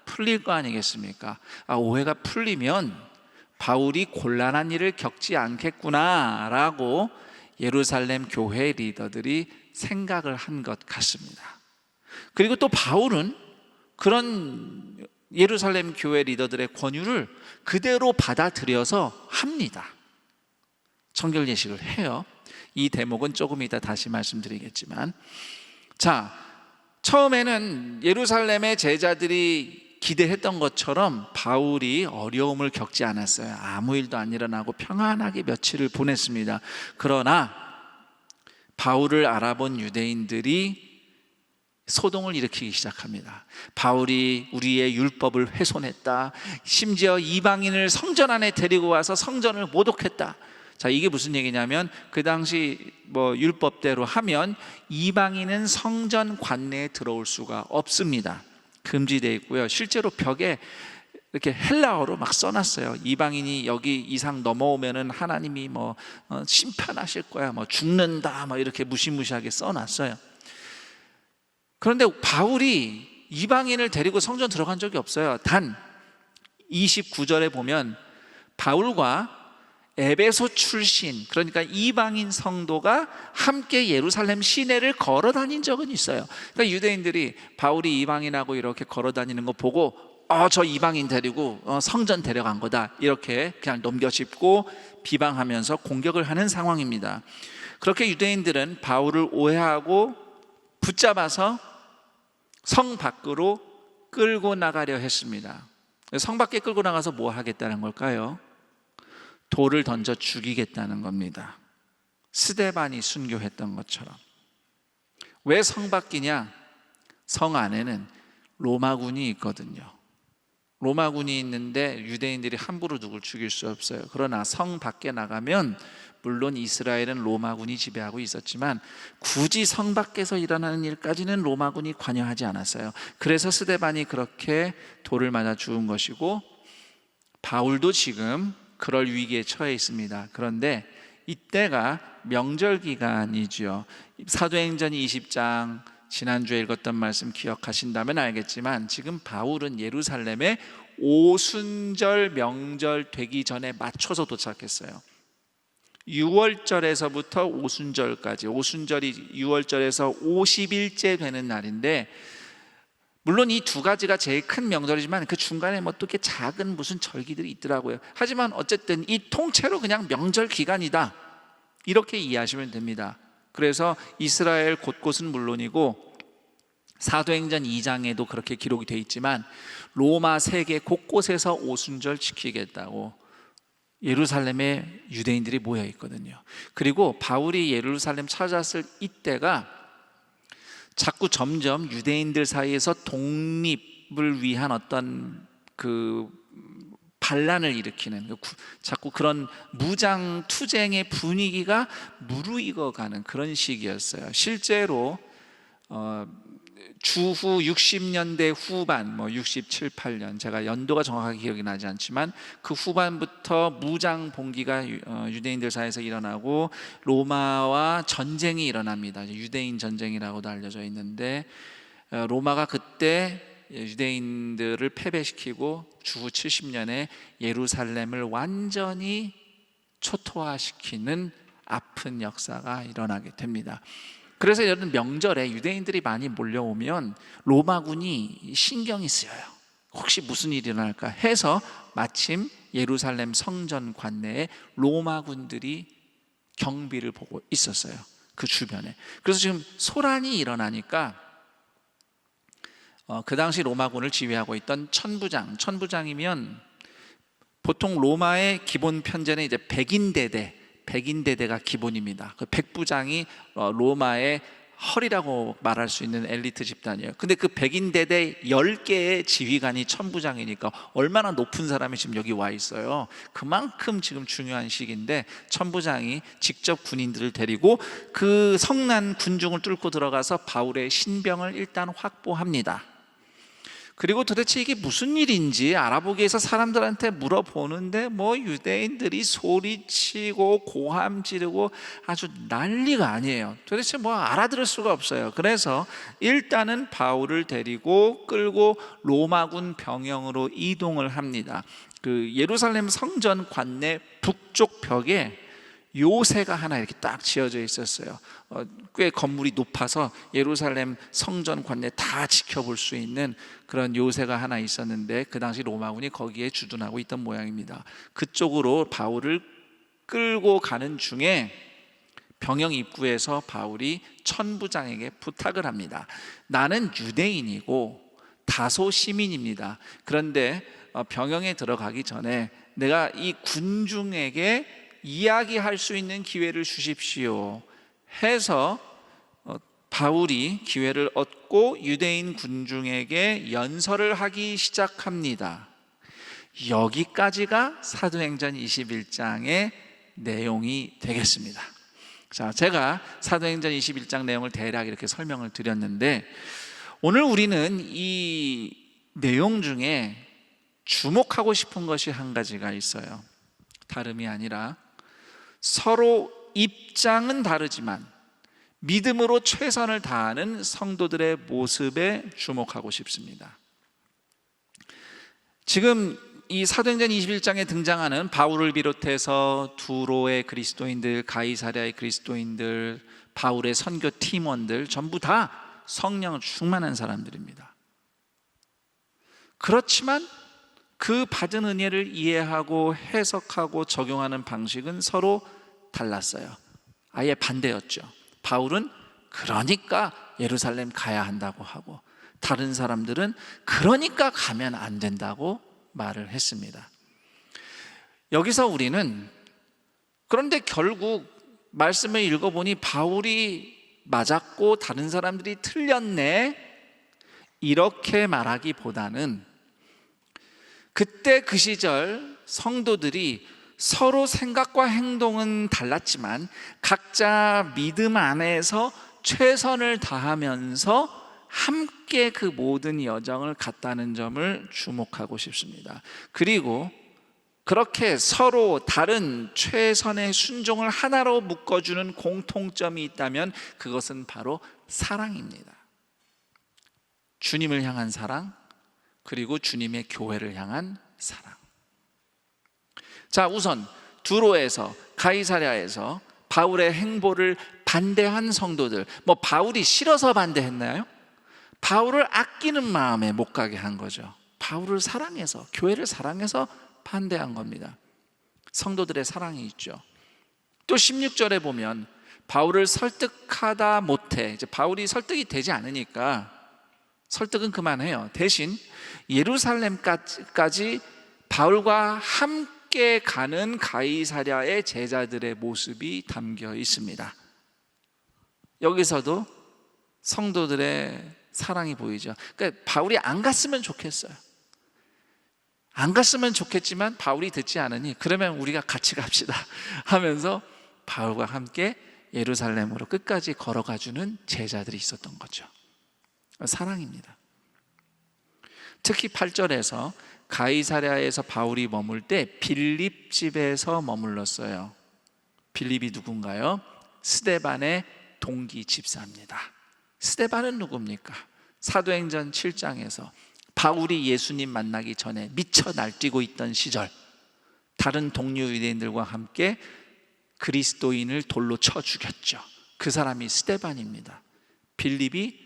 풀릴 거 아니겠습니까? 오해가 풀리면 바울이 곤란한 일을 겪지 않겠구나 라고 예루살렘 교회 리더들이 생각을 한 것 같습니다. 그리고 또 바울은 그런 예루살렘 교회 리더들의 권유를 그대로 받아들여서 합니다. 정결 예식을 해요. 이 대목은 조금 이따 다시 말씀드리겠지만, 자, 처음에는 예루살렘의 제자들이 기대했던 것처럼 바울이 어려움을 겪지 않았어요. 아무 일도 안 일어나고 평안하게 며칠을 보냈습니다. 그러나 바울을 알아본 유대인들이 소동을 일으키기 시작합니다. 바울이 우리의 율법을 훼손했다, 심지어 이방인을 성전 안에 데리고 와서 성전을 모독했다, 자, 이게 무슨 얘기냐면 그 당시 뭐 율법대로 하면 이방인은 성전 관내에 들어올 수가 없습니다. 금지되어 있고요. 실제로 벽에 이렇게 헬라어로 막 써놨어요. 이방인이 여기 이상 넘어오면은 하나님이 뭐 심판하실 거야, 뭐 죽는다, 뭐 이렇게 무시무시하게 써놨어요. 그런데 바울이 이방인을 데리고 성전 들어간 적이 없어요. 단 29절에 보면 바울과 에베소 출신, 그러니까 이방인 성도가 함께 예루살렘 시내를 걸어 다닌 적은 있어요. 그러니까 유대인들이 바울이 이방인하고 이렇게 걸어 다니는 거 보고 저 이방인 데리고 성전 데려간 거다, 이렇게 그냥 넘겨짚고 비방하면서 공격을 하는 상황입니다. 그렇게 유대인들은 바울을 오해하고 붙잡아서 성 밖으로 끌고 나가려 했습니다. 성 밖에 끌고 나가서 뭐 하겠다는 걸까요? 돌을 던져 죽이겠다는 겁니다. 스데반이 순교했던 것처럼. 왜 성 밖이냐? 성 안에는 로마군이 있거든요. 로마군이 있는데 유대인들이 함부로 누굴 죽일 수 없어요. 그러나 성 밖에 나가면, 물론 이스라엘은 로마군이 지배하고 있었지만 굳이 성 밖에서 일어나는 일까지는 로마군이 관여하지 않았어요. 그래서 스데반이 그렇게 돌을 맞아 죽은 것이고, 바울도 지금 그럴 위기에 처해 있습니다. 그런데 이때가 명절 기간이죠. 사도행전 20장, 지난주에 읽었던 말씀 기억하신다면 알겠지만 지금 바울은 예루살렘에 오순절 명절 되기 전에 맞춰서 도착했어요. 6월절에서부터 오순절까지, 오순절이 6월절에서 50일째 되는 날인데, 물론 이 두 가지가 제일 큰 명절이지만 그 중간에 뭐 또 이렇게 작은 무슨 절기들이 있더라고요. 하지만 어쨌든 이 통째로 그냥 명절 기간이다, 이렇게 이해하시면 됩니다. 그래서 이스라엘 곳곳은 물론이고 사도행전 2장에도 그렇게 기록이 되어 있지만 로마 세계 곳곳에서 오순절 지키겠다고 예루살렘에 유대인들이 모여 있거든요. 그리고 바울이 예루살렘 찾았을 이때가 자꾸 점점 유대인들 사이에서 독립을 위한 어떤 그 반란을 일으키는, 자꾸 그런 무장 투쟁의 분위기가 무르익어가는 그런 시기였어요. 실제로 주후 60년대 후반, 뭐 67, 8년, 제가 연도가 정확하게 기억이 나지 않지만 그 후반부터 무장 봉기가 유대인들 사이에서 일어나고 로마와 전쟁이 일어납니다. 유대인 전쟁이라고도 알려져 있는데, 로마가 그때 유대인들을 패배시키고 주후 70년에 예루살렘을 완전히 초토화시키는 아픈 역사가 일어나게 됩니다. 그래서 이런 명절에 유대인들이 많이 몰려오면 로마군이 신경이 쓰여요. 혹시 무슨 일이 일어날까 해서 마침 예루살렘 성전 관내에 로마군들이 경비를 보고 있었어요, 그 주변에. 그래서 지금 소란이 일어나니까 그 당시 로마군을 지휘하고 있던 천부장이면, 보통 로마의 기본 편제는 이제 백인대대가 기본입니다. 그 백부장이 로마의 허리라고 말할 수 있는 엘리트 집단이에요. 근데 그 백인대대 10개의 지휘관이 천부장이니까 얼마나 높은 사람이 지금 여기 와 있어요. 그만큼 지금 중요한 시기인데 천부장이 직접 군인들을 데리고 그 성난 군중을 뚫고 들어가서 바울의 신병을 일단 확보합니다. 그리고 도대체 이게 무슨 일인지 알아보기 위해서 사람들한테 물어보는데 뭐 유대인들이 소리치고 고함 지르고 아주 난리가 아니에요. 도대체 뭐 알아들을 수가 없어요. 그래서 일단은 바울을 데리고 끌고 로마군 병영으로 이동을 합니다. 그 예루살렘 성전 관내 북쪽 벽에 요새가 하나 이렇게 딱 지어져 있었어요. 꽤 건물이 높아서 예루살렘 성전 관내 다 지켜볼 수 있는 그런 요새가 하나 있었는데, 그 당시 로마군이 거기에 주둔하고 있던 모양입니다. 그쪽으로 바울을 끌고 가는 중에 병영 입구에서 바울이 천부장에게 부탁을 합니다. 나는 유대인이고 다소 시민입니다. 그런데 병영에 들어가기 전에 내가 이 군중에게 이야기할 수 있는 기회를 주십시오 해서 바울이 기회를 얻고 유대인 군중에게 연설을 하기 시작합니다. 여기까지가 사도행전 21장의 내용이 되겠습니다. 자, 제가 사도행전 21장 내용을 대략 이렇게 설명을 드렸는데, 오늘 우리는 이 내용 중에 주목하고 싶은 것이 한 가지가 있어요. 다름이 아니라 서로 입장은 다르지만 믿음으로 최선을 다하는 성도들의 모습에 주목하고 싶습니다. 지금 이 사도행전 21장에 등장하는 바울을 비롯해서 두로의 그리스도인들, 가이사랴의 그리스도인들, 바울의 선교 팀원들 전부 다 성령 충만한 사람들입니다. 그렇지만 그 받은 은혜를 이해하고 해석하고 적용하는 방식은 서로 달랐어요. 아예 반대였죠. 바울은 그러니까 예루살렘 가야 한다고 하고, 다른 사람들은 그러니까 가면 안 된다고 말을 했습니다. 여기서 우리는 그런데 결국 말씀을 읽어보니 바울이 맞았고 다른 사람들이 틀렸네, 이렇게 말하기보다는 그때 그 시절 성도들이 서로 생각과 행동은 달랐지만 각자 믿음 안에서 최선을 다하면서 함께 그 모든 여정을 갔다는 점을 주목하고 싶습니다. 그리고 그렇게 서로 다른 최선의 순종을 하나로 묶어주는 공통점이 있다면 그것은 바로 사랑입니다. 주님을 향한 사랑, 그리고 주님의 교회를 향한 사랑. 자, 우선 두로에서, 가이사랴에서 바울의 행보를 반대한 성도들, 바울이 싫어서 반대했나요? 바울을 아끼는 마음에 못 가게 한 거죠. 바울을 사랑해서, 교회를 사랑해서 반대한 겁니다. 성도들의 사랑이 있죠. 또 16절에 보면 바울을 설득하다 못해, 이제 바울이 설득이 되지 않으니까 설득은 그만해요. 대신 예루살렘까지 바울과 함께 가는 가이사랴의 제자들의 모습이 담겨 있습니다. 여기서도 성도들의 사랑이 보이죠. 그러니까 바울이 안 갔으면 좋겠어요. 안 갔으면 좋겠지만 바울이 듣지 않으니 그러면 우리가 같이 갑시다 하면서 바울과 함께 예루살렘으로 끝까지 걸어가주는 제자들이 있었던 거죠. 사랑입니다. 특히 8절에서 가이사랴에서 바울이 머물 때 빌립 집에서 머물렀어요. 빌립이 누군가요? 스데반의 동기 집사입니다. 스데반은 누굽니까? 사도행전 7장에서 바울이 예수님 만나기 전에 미쳐 날뛰고 있던 시절, 다른 동료 유대인들과 함께 그리스도인을 돌로 쳐 죽였죠. 그 사람이 스데반입니다. 빌립이,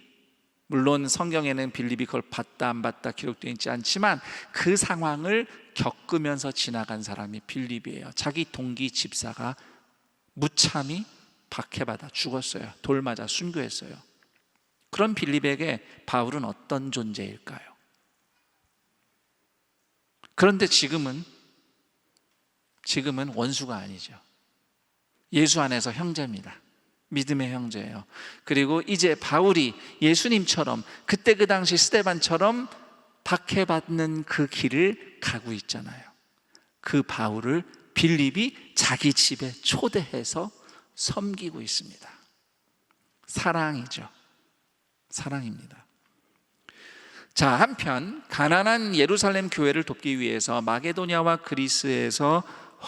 물론 성경에는 빌립이 그걸 봤다 안 봤다 기록되어 있지 않지만 그 상황을 겪으면서 지나간 사람이 빌립이에요. 자기 동기 집사가 무참히 박해받아 죽었어요. 돌 맞아 순교했어요. 그런 빌립에게 바울은 어떤 존재일까요? 그런데 지금은 원수가 아니죠. 예수 안에서 형제입니다. 믿음의 형제예요. 그리고 이제 바울이 예수님처럼, 그때 그 당시 스데반처럼 박해받는 그 길을 가고 있잖아요. 그 바울을 빌립이 자기 집에 초대해서 섬기고 있습니다. 사랑이죠. 사랑입니다. 자, 한편 가난한 예루살렘 교회를 돕기 위해서 마게도냐와 그리스에서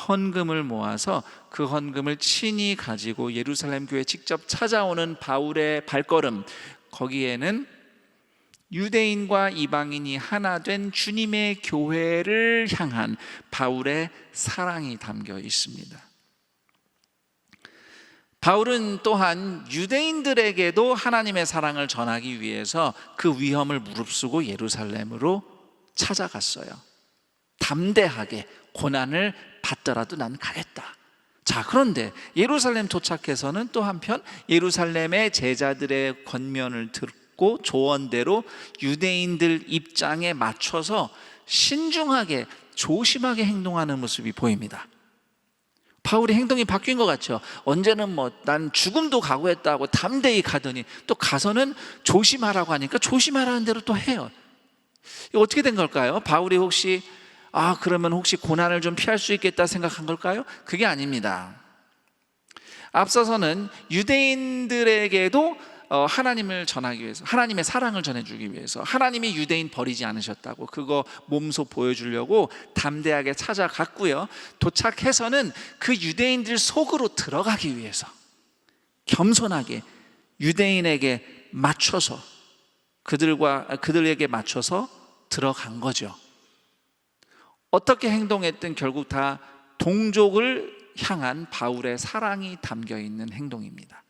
헌금을 모아서 그 헌금을 친히 가지고 예루살렘 교회에 직접 찾아오는 바울의 발걸음, 거기에는 유대인과 이방인이 하나 된 주님의 교회를 향한 바울의 사랑이 담겨 있습니다. 바울은 또한 유대인들에게도 하나님의 사랑을 전하기 위해서 그 위험을 무릅쓰고 예루살렘으로 찾아갔어요. 담대하게 고난을 받더라도 난 가겠다. 자, 그런데 예루살렘 도착해서는 또 한편 예루살렘의 제자들의 권면을 듣고 조언대로 유대인들 입장에 맞춰서 신중하게 조심하게 행동하는 모습이 보입니다. 바울의 행동이 바뀐 것 같죠. 언제는 난 죽음도 각오했다고 담대히 가더니 또 가서는 조심하라고 하니까 조심하라는 대로 또 해요. 이거 어떻게 된 걸까요? 바울이 혹시 그러면 혹시 고난을 좀 피할 수 있겠다 생각한 걸까요? 그게 아닙니다. 앞서서는 유대인들에게도 하나님을 전하기 위해서, 하나님의 사랑을 전해주기 위해서 하나님이 유대인 버리지 않으셨다고 그거 몸소 보여주려고 담대하게 찾아갔고요. 도착해서는 그 유대인들 속으로 들어가기 위해서 겸손하게 유대인에게 맞춰서 그들에게 맞춰서 들어간 거죠. 어떻게 행동했든 결국 다 동족을 향한 바울의 사랑이 담겨 있는 행동입니다.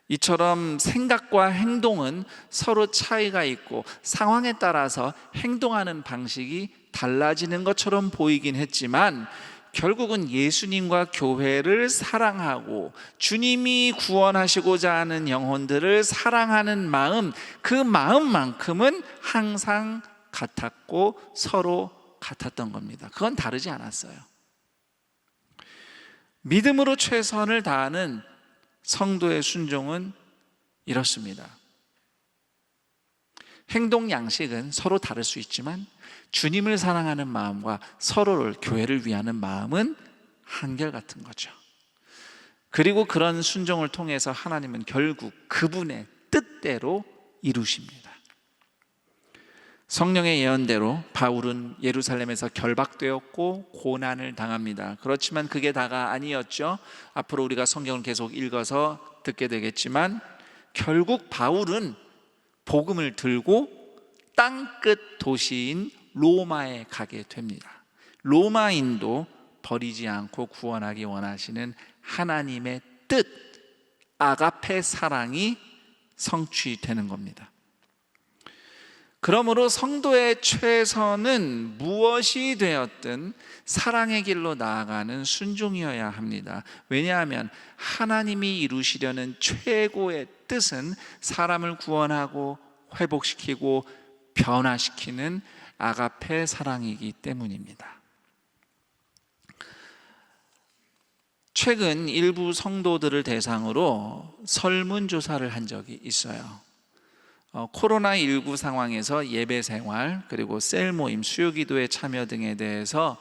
이처럼 생각과 행동은 서로 차이가 있고 상황에 따라서 행동하는 방식이 달라지는 것처럼 보이긴 했지만 결국은 예수님과 교회를 사랑하고 주님이 구원하시고자 하는 영혼들을 사랑하는 마음, 그 마음만큼은 항상 같았고 서로 같았던 겁니다. 그건 다르지 않았어요. 믿음으로 최선을 다하는 성도의 순종은 이렇습니다. 행동 양식은 서로 다를 수 있지만 주님을 사랑하는 마음과 서로를, 교회를 위하는 마음은 한결같은 거죠. 그리고 그런 순종을 통해서 하나님은 결국 그분의 뜻대로 이루십니다. 성령의 예언대로 바울은 예루살렘에서 결박되었고 고난을 당합니다. 그렇지만 그게 다가 아니었죠. 앞으로 우리가 성경을 계속 읽어서 듣게 되겠지만 결국 바울은 복음을 들고 땅끝 도시인 로마에 가게 됩니다. 로마인도 버리지 않고 구원하기 원하시는 하나님의 뜻, 아가페 사랑이 성취되는 겁니다. 그러므로 성도의 최선은 무엇이 되었든 사랑의 길로 나아가는 순종이어야 합니다. 왜냐하면 하나님이 이루시려는 최고의 뜻은 사람을 구원하고 회복시키고 변화시키는 아가페 사랑이기 때문입니다. 최근 일부 성도들을 대상으로 설문조사를 한 적이 있어요. 코로나19 상황에서 예배 생활 그리고 셀 모임, 수요기도의 참여 등에 대해서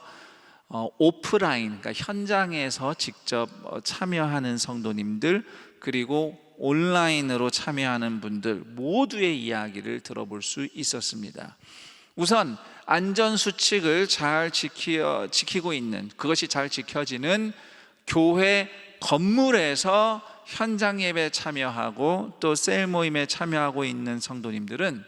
오프라인, 그러니까 현장에서 직접 참여하는 성도님들 그리고 온라인으로 참여하는 분들 모두의 이야기를 들어볼 수 있었습니다. 우선 안전수칙을 잘 지키고 있는, 그것이 잘 지켜지는 교회 건물에서 현장 예배에 참여하고 또 셀 모임에 참여하고 있는 성도님들은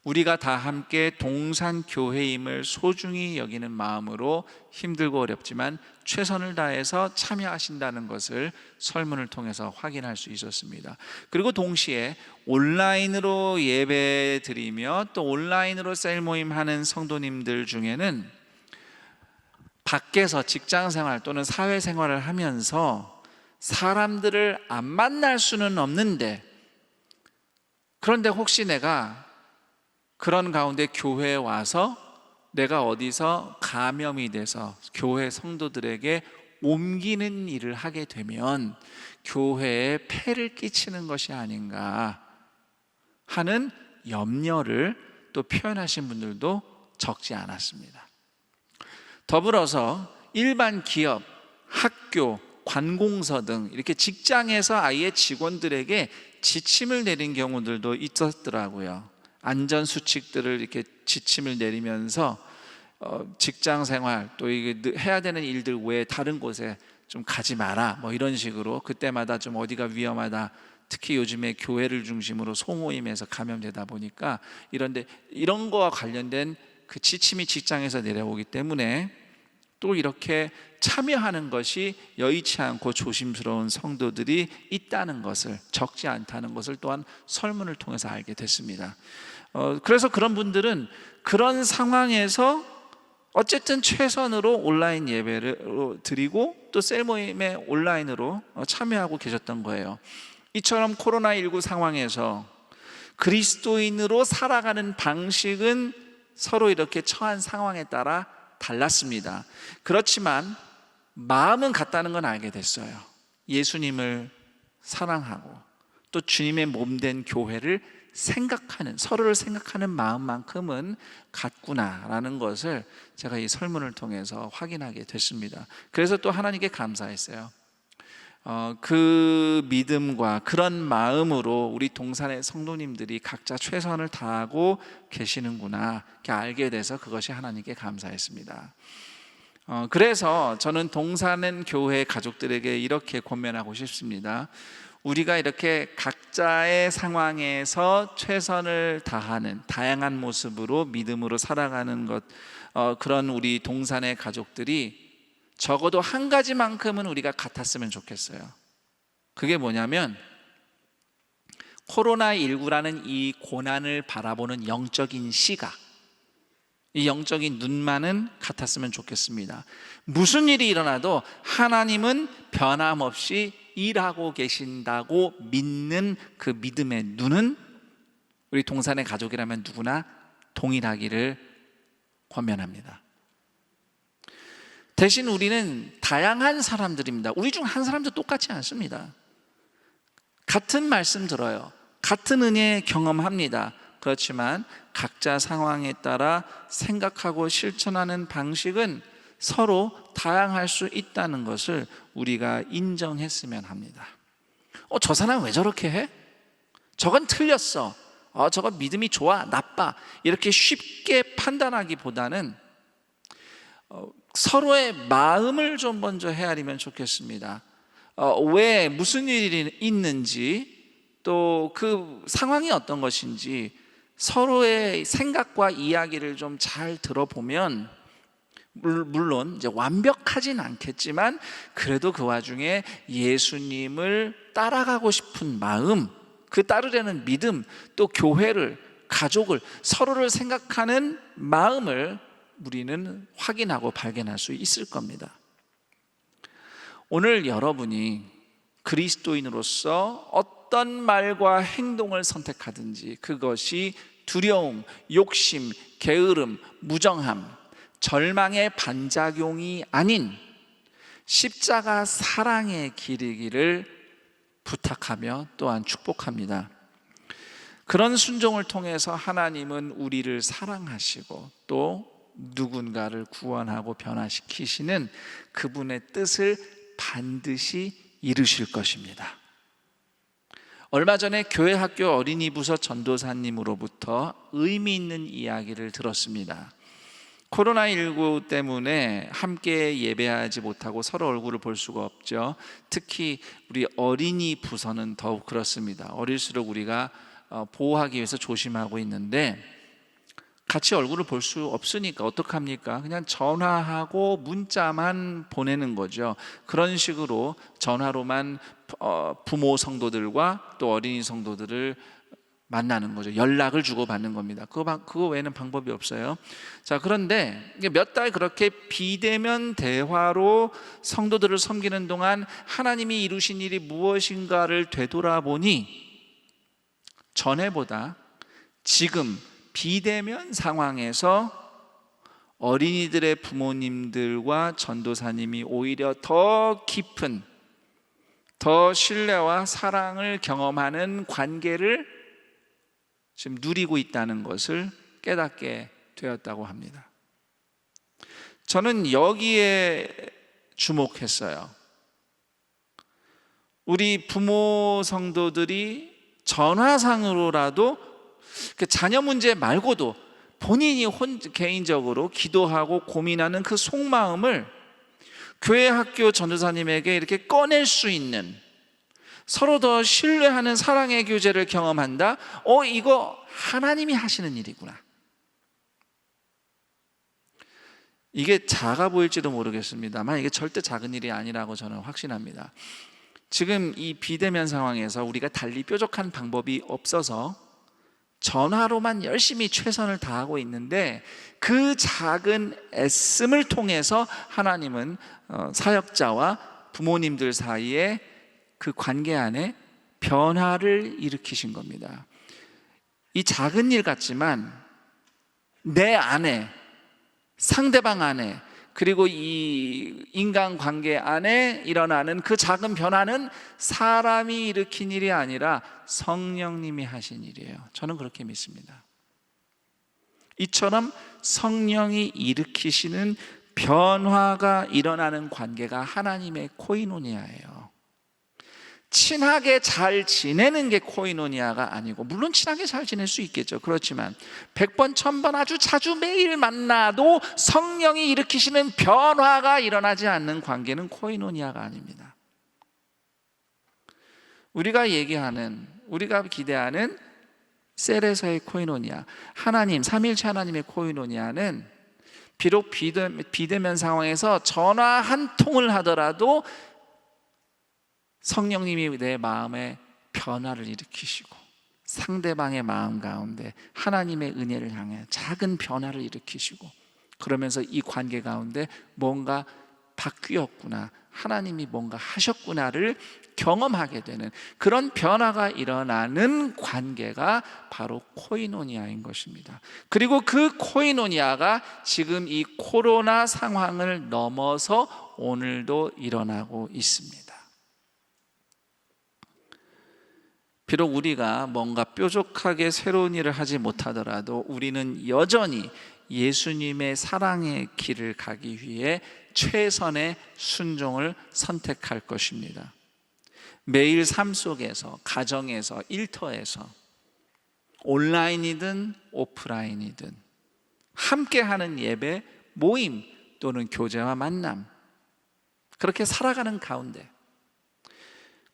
우리가 다 함께 동산교회임을 소중히 여기는 마음으로 힘들고 어렵지만 최선을 다해서 참여하신다는 것을 설문을 통해서 확인할 수 있었습니다. 그리고 동시에 온라인으로 예배 드리며 또 온라인으로 셀 모임 하는 성도님들 중에는 밖에서 직장생활 또는 사회생활을 하면서 사람들을 안 만날 수는 없는데, 그런데 혹시 내가 그런 가운데 교회에 와서 내가 어디서 감염이 돼서 교회 성도들에게 옮기는 일을 하게 되면 교회에 폐를 끼치는 것이 아닌가 하는 염려를 또 표현하신 분들도 적지 않았습니다. 더불어서 일반 기업, 학교, 관공서 등 이렇게 직장에서 아예 직원들에게 지침을 내린 경우들도 있었더라고요. 안전수칙들을 이렇게 지침을 내리면서 직장 생활 또 이게 해야 되는 일들 외에 다른 곳에 좀 가지 마라 뭐 이런 식으로 그때마다 좀 어디가 위험하다, 특히 요즘에 교회를 중심으로 소모임에서 감염되다 보니까 이런 거와 관련된 그 지침이 직장에서 내려오기 때문에 또 이렇게 참여하는 것이 여의치 않고 조심스러운 성도들이 있다는 것을, 적지 않다는 것을 또한 설문을 통해서 알게 됐습니다. 그래서 그런 분들은 그런 상황에서 어쨌든 최선으로 온라인 예배를 드리고 또 셀 모임에 온라인으로 참여하고 계셨던 거예요. 이처럼 코로나19 상황에서 그리스도인으로 살아가는 방식은 서로 이렇게 처한 상황에 따라 달랐습니다. 그렇지만 마음은 같다는 건 알게 됐어요. 예수님을 사랑하고 또 주님의 몸된 교회를 생각하는, 서로를 생각하는 마음만큼은 같구나라는 것을 제가 이 설문을 통해서 확인하게 됐습니다. 그래서 또 하나님께 감사했어요. 그 믿음과 그런 마음으로 우리 동산의 성도님들이 각자 최선을 다하고 계시는구나 이렇게 알게 돼서 그것이 하나님께 감사했습니다. 그래서 저는 동산은 교회 가족들에게 이렇게 권면하고 싶습니다. 우리가 이렇게 각자의 상황에서 최선을 다하는 다양한 모습으로 믿음으로 살아가는 것, 그런 우리 동산의 가족들이 적어도 한 가지만큼은 우리가 같았으면 좋겠어요. 그게 뭐냐면 코로나19라는 이 고난을 바라보는 영적인 시각, 이 영적인 눈만은 같았으면 좋겠습니다. 무슨 일이 일어나도 하나님은 변함없이 일하고 계신다고 믿는 그 믿음의 눈은 우리 동산의 가족이라면 누구나 동일하기를 권면합니다. 대신 우리는 다양한 사람들입니다. 우리 중 한 사람도 똑같지 않습니다. 같은 말씀 들어요. 같은 은혜 경험합니다. 그렇지만 각자 상황에 따라 생각하고 실천하는 방식은 서로 다양할 수 있다는 것을 우리가 인정했으면 합니다. 저 사람 왜 저렇게 해? 저건 틀렸어. 저건 믿음이 좋아, 나빠. 이렇게 쉽게 판단하기보다는 서로의 마음을 좀 먼저 헤아리면 좋겠습니다. 왜 무슨 일이 있는지, 또 그 상황이 어떤 것인지 서로의 생각과 이야기를 좀 잘 들어보면, 물론 이제 완벽하진 않겠지만 그래도 그 와중에 예수님을 따라가고 싶은 마음, 그 따르려는 믿음, 또 교회를, 가족을, 서로를 생각하는 마음을 우리는 확인하고 발견할 수 있을 겁니다. 오늘 여러분이 그리스도인으로서 어떤 말과 행동을 선택하든지 그것이 두려움, 욕심, 게으름, 무정함, 절망의 반작용이 아닌 십자가 사랑의 길이기를 부탁하며 또한 축복합니다. 그런 순종을 통해서 하나님은 우리를 사랑하시고 또 누군가를 구원하고 변화시키시는 그분의 뜻을 반드시 이루실 것입니다. 얼마 전에 교회 학교 어린이 부서 전도사님으로부터 의미 있는 이야기를 들었습니다. 코로나19 때문에 함께 예배하지 못하고 서로 얼굴을 볼 수가 없죠. 특히 우리 어린이 부서는 더욱 그렇습니다. 어릴수록 우리가 보호하기 위해서 조심하고 있는데 같이 얼굴을 볼 수 없으니까 어떡합니까? 그냥 전화하고 문자만 보내는 거죠. 그런 식으로 전화로만 부모 성도들과 또 어린이 성도들을 만나는 거죠. 연락을 주고받는 겁니다. 그거 외에는 방법이 없어요. 자, 그런데 몇 달 그렇게 비대면 대화로 성도들을 섬기는 동안 하나님이 이루신 일이 무엇인가를 되돌아보니 전에보다 지금 비대면 상황에서 어린이들의 부모님들과 전도사님이 오히려 더 깊은, 더 신뢰와 사랑을 경험하는 관계를 지금 누리고 있다는 것을 깨닫게 되었다고 합니다. 저는 여기에 주목했어요. 우리 부모 성도들이 전화상으로라도 그 자녀 문제 말고도 본인이 개인적으로 기도하고 고민하는 그 속마음을 교회 학교 전도사님에게 이렇게 꺼낼 수 있는, 서로 더 신뢰하는 사랑의 교제를 경험한다. 이거 하나님이 하시는 일이구나. 이게 작아 보일지도 모르겠습니다만 이게 절대 작은 일이 아니라고 저는 확신합니다. 지금 이 비대면 상황에서 우리가 달리 뾰족한 방법이 없어서 전화로만 열심히 최선을 다하고 있는데 그 작은 애씀을 통해서 하나님은 사역자와 부모님들 사이에 그 관계 안에 변화를 일으키신 겁니다. 이 작은 일 같지만 내 안에, 상대방 안에 그리고 이 인간관계 안에 일어나는 그 작은 변화는 사람이 일으킨 일이 아니라 성령님이 하신 일이에요. 저는 그렇게 믿습니다. 이처럼 성령이 일으키시는 변화가 일어나는 관계가 하나님의 코이노니아예요. 친하게 잘 지내는 게 코이노니아가 아니고, 물론 친하게 잘 지낼 수 있겠죠. 그렇지만 100번 1000번 아주 자주 매일 만나도 성령이 일으키시는 변화가 일어나지 않는 관계는 코이노니아가 아닙니다. 우리가 기대하는 셀에서의 코이노니아, 하나님, 삼일체 하나님의 코이노니아는 비록 비대면 상황에서 전화 한 통을 하더라도 성령님이 내 마음에 변화를 일으키시고, 상대방의 마음 가운데 하나님의 은혜를 향해 작은 변화를 일으키시고, 그러면서 이 관계 가운데 뭔가 바뀌었구나, 하나님이 뭔가 하셨구나를 경험하게 되는 그런 변화가 일어나는 관계가 바로 코이노니아인 것입니다. 그리고 그 코이노니아가 지금 이 코로나 상황을 넘어서 오늘도 일어나고 있습니다. 비록 우리가 뭔가 뾰족하게 새로운 일을 하지 못하더라도 우리는 여전히 예수님의 사랑의 길을 가기 위해 최선의 순종을 선택할 것입니다. 매일 삶 속에서, 가정에서, 일터에서, 온라인이든 오프라인이든 함께하는 예배, 모임 또는 교제와 만남, 그렇게 살아가는 가운데,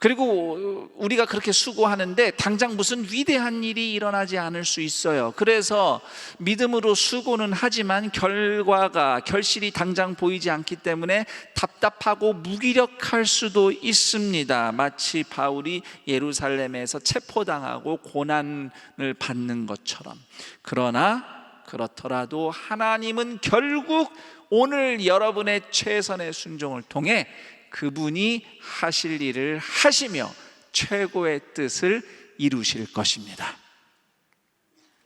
그리고 우리가 그렇게 수고하는데 당장 무슨 위대한 일이 일어나지 않을 수 있어요. 그래서 믿음으로 수고는 하지만 결실이 당장 보이지 않기 때문에 답답하고 무기력할 수도 있습니다. 마치 바울이 예루살렘에서 체포당하고 고난을 받는 것처럼. 그러나 그렇더라도 하나님은 결국 오늘 여러분의 최선의 순종을 통해 그분이 하실 일을 하시며 최고의 뜻을 이루실 것입니다.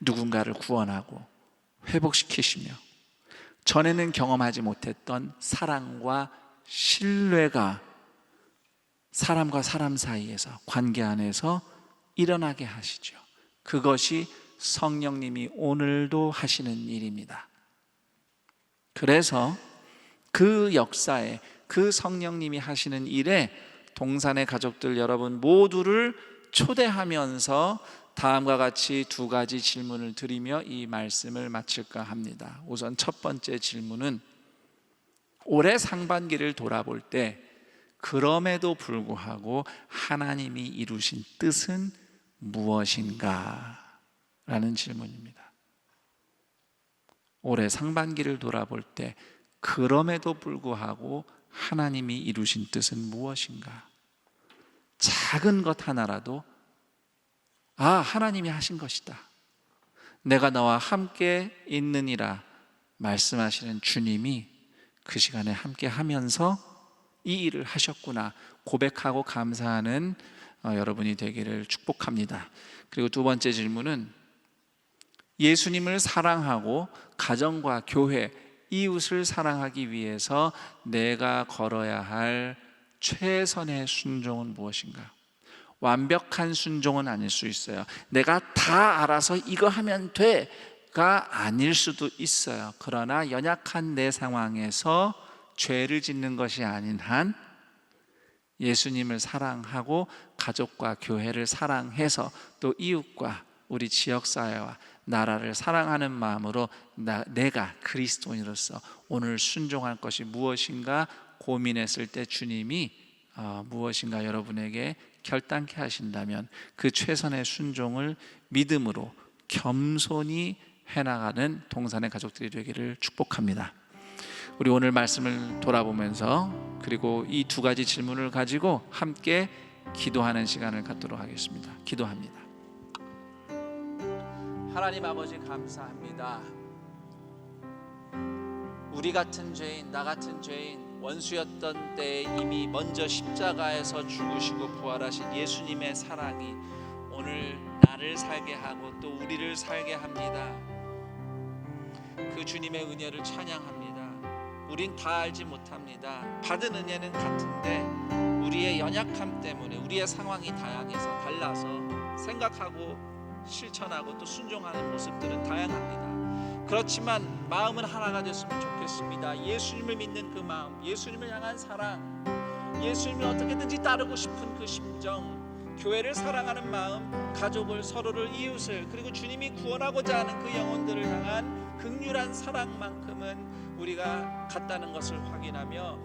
누군가를 구원하고 회복시키시며 전에는 경험하지 못했던 사랑과 신뢰가 사람과 사람 사이에서, 관계 안에서 일어나게 하시죠. 그것이 성령님이 오늘도 하시는 일입니다. 그래서 그 역사에, 그 성령님이 하시는 일에 동산의 가족들 여러분 모두를 초대하면서 다음과 같이 2가지 질문을 드리며 이 말씀을 마칠까 합니다. 우선 첫 번째 질문은, 올해 상반기를 돌아볼 때 그럼에도 불구하고 하나님이 이루신 뜻은 무엇인가? 라는 질문입니다. 올해 상반기를 돌아볼 때 그럼에도 불구하고 하나님이 이루신 뜻은 무엇인가? 작은 것 하나라도 하나님이 하신 것이다, 내가 너와 함께 있느니라 말씀하시는 주님이 그 시간에 함께 하면서 이 일을 하셨구나 고백하고 감사하는 여러분이 되기를 축복합니다. 그리고 두 번째 질문은, 예수님을 사랑하고 가정과 교회, 이웃을 사랑하기 위해서 내가 걸어야 할 최선의 순종은 무엇인가? 완벽한 순종은 아닐 수 있어요. 내가 다 알아서 이거 하면 돼가 아닐 수도 있어요. 그러나 연약한 내 상황에서 죄를 짓는 것이 아닌 한 예수님을 사랑하고 가족과 교회를 사랑해서 또 이웃과 우리 지역사회와 나라를 사랑하는 마음으로 내가 그리스도인으로서 오늘 순종할 것이 무엇인가 고민했을 때 주님이 무엇인가 여러분에게 결단케 하신다면 그 최선의 순종을 믿음으로 겸손히 해나가는 동산의 가족들이 되기를 축복합니다. 우리 오늘 말씀을 돌아보면서 그리고 이 2가지 질문을 가지고 함께 기도하는 시간을 갖도록 하겠습니다. 기도합니다. 하나님 아버지 감사합니다. 우리 같은 죄인, 나 같은 죄인, 원수였던 때에 이미 먼저 십자가에서 죽으시고 부활하신 예수님의 사랑이 오늘 나를 살게 하고 또 우리를 살게 합니다. 그 주님의 은혜를 찬양합니다. 우린 다 알지 못합니다. 받은 은혜는 같은데 우리의 연약함 때문에 우리의 상황이 다양해서 달라서 생각하고 실천하고 또 순종하는 모습들은 다양합니다. 그렇지만 마음은 하나가 됐으면 좋겠습니다. 예수님을 믿는 그 마음, 예수님을 향한 사랑, 예수님을 어떻게든지 따르고 싶은 그 심정, 교회를 사랑하는 마음, 가족을, 서로를, 이웃을, 그리고 주님이 구원하고자 하는 그 영혼들을 향한 극률한 사랑만큼은 우리가 같다는 것을 확인하며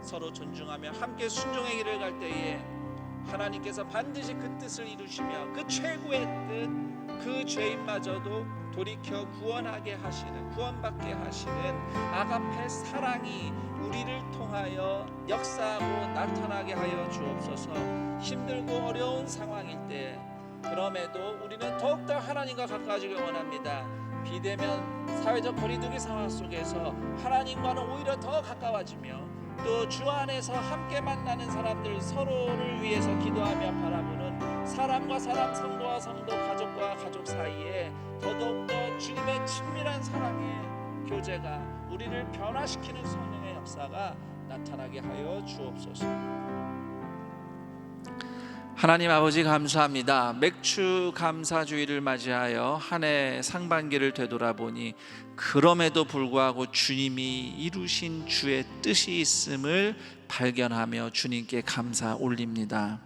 서로 존중하며 함께 순종의 길을 갈 때에 하나님께서 반드시 그 뜻을 이루시며 그 최고의 뜻, 그 죄인마저도 돌이켜 구원하게 하시는, 구원받게 하시는 아가페 사랑이 우리를 통하여 역사하고 나타나게 하여 주옵소서. 힘들고 어려운 상황일 때 그럼에도 우리는 더욱더 하나님과 가까워지길 원합니다. 비대면 사회적 거리두기 상황 속에서 하나님과는 오히려 더 가까워지며 또 주 안에서 함께 만나는 사람들, 서로를 위해서 기도하며 바라보는 사람과 사람, 성도와 성도, 가족과 가족 사이에 더더욱더 주님의 친밀한 사랑의 교제가 우리를 변화시키는 성령의 역사가 나타나게 하여 주옵소서. 하나님 아버지 감사합니다. 맥주 감사주의를 맞이하여 한 해 상반기를 되돌아보니 그럼에도 불구하고 주님이 이루신 주의 뜻이 있음을 발견하며 주님께 감사 올립니다.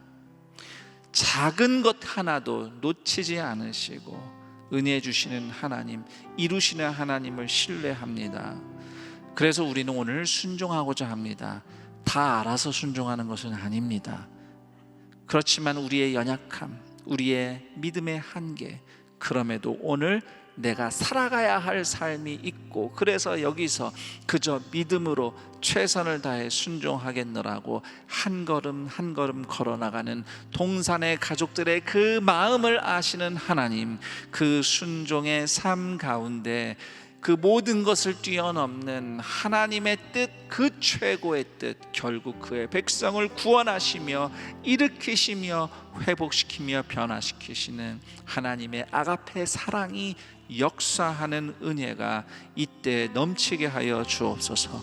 작은 것 하나도 놓치지 않으시고 은혜 주시는 하나님, 이루시는 하나님을 신뢰합니다. 그래서 우리는 오늘 순종하고자 합니다. 다 알아서 순종하는 것은 아닙니다. 그렇지만 우리의 연약함, 우리의 믿음의 한계, 그럼에도 오늘 내가 살아가야 할 삶이 있고 그래서 여기서 그저 믿음으로 최선을 다해 순종하겠노라고 한 걸음 한 걸음 걸어나가는 동산의 가족들의 그 마음을 아시는 하나님, 그 순종의 삶 가운데 그 모든 것을 뛰어넘는 하나님의 뜻, 그 최고의 뜻, 결국 그의 백성을 구원하시며 일으키시며 회복시키며 변화시키시는 하나님의 아가페 사랑이 역사하는 은혜가 이때 넘치게 하여 주옵소서.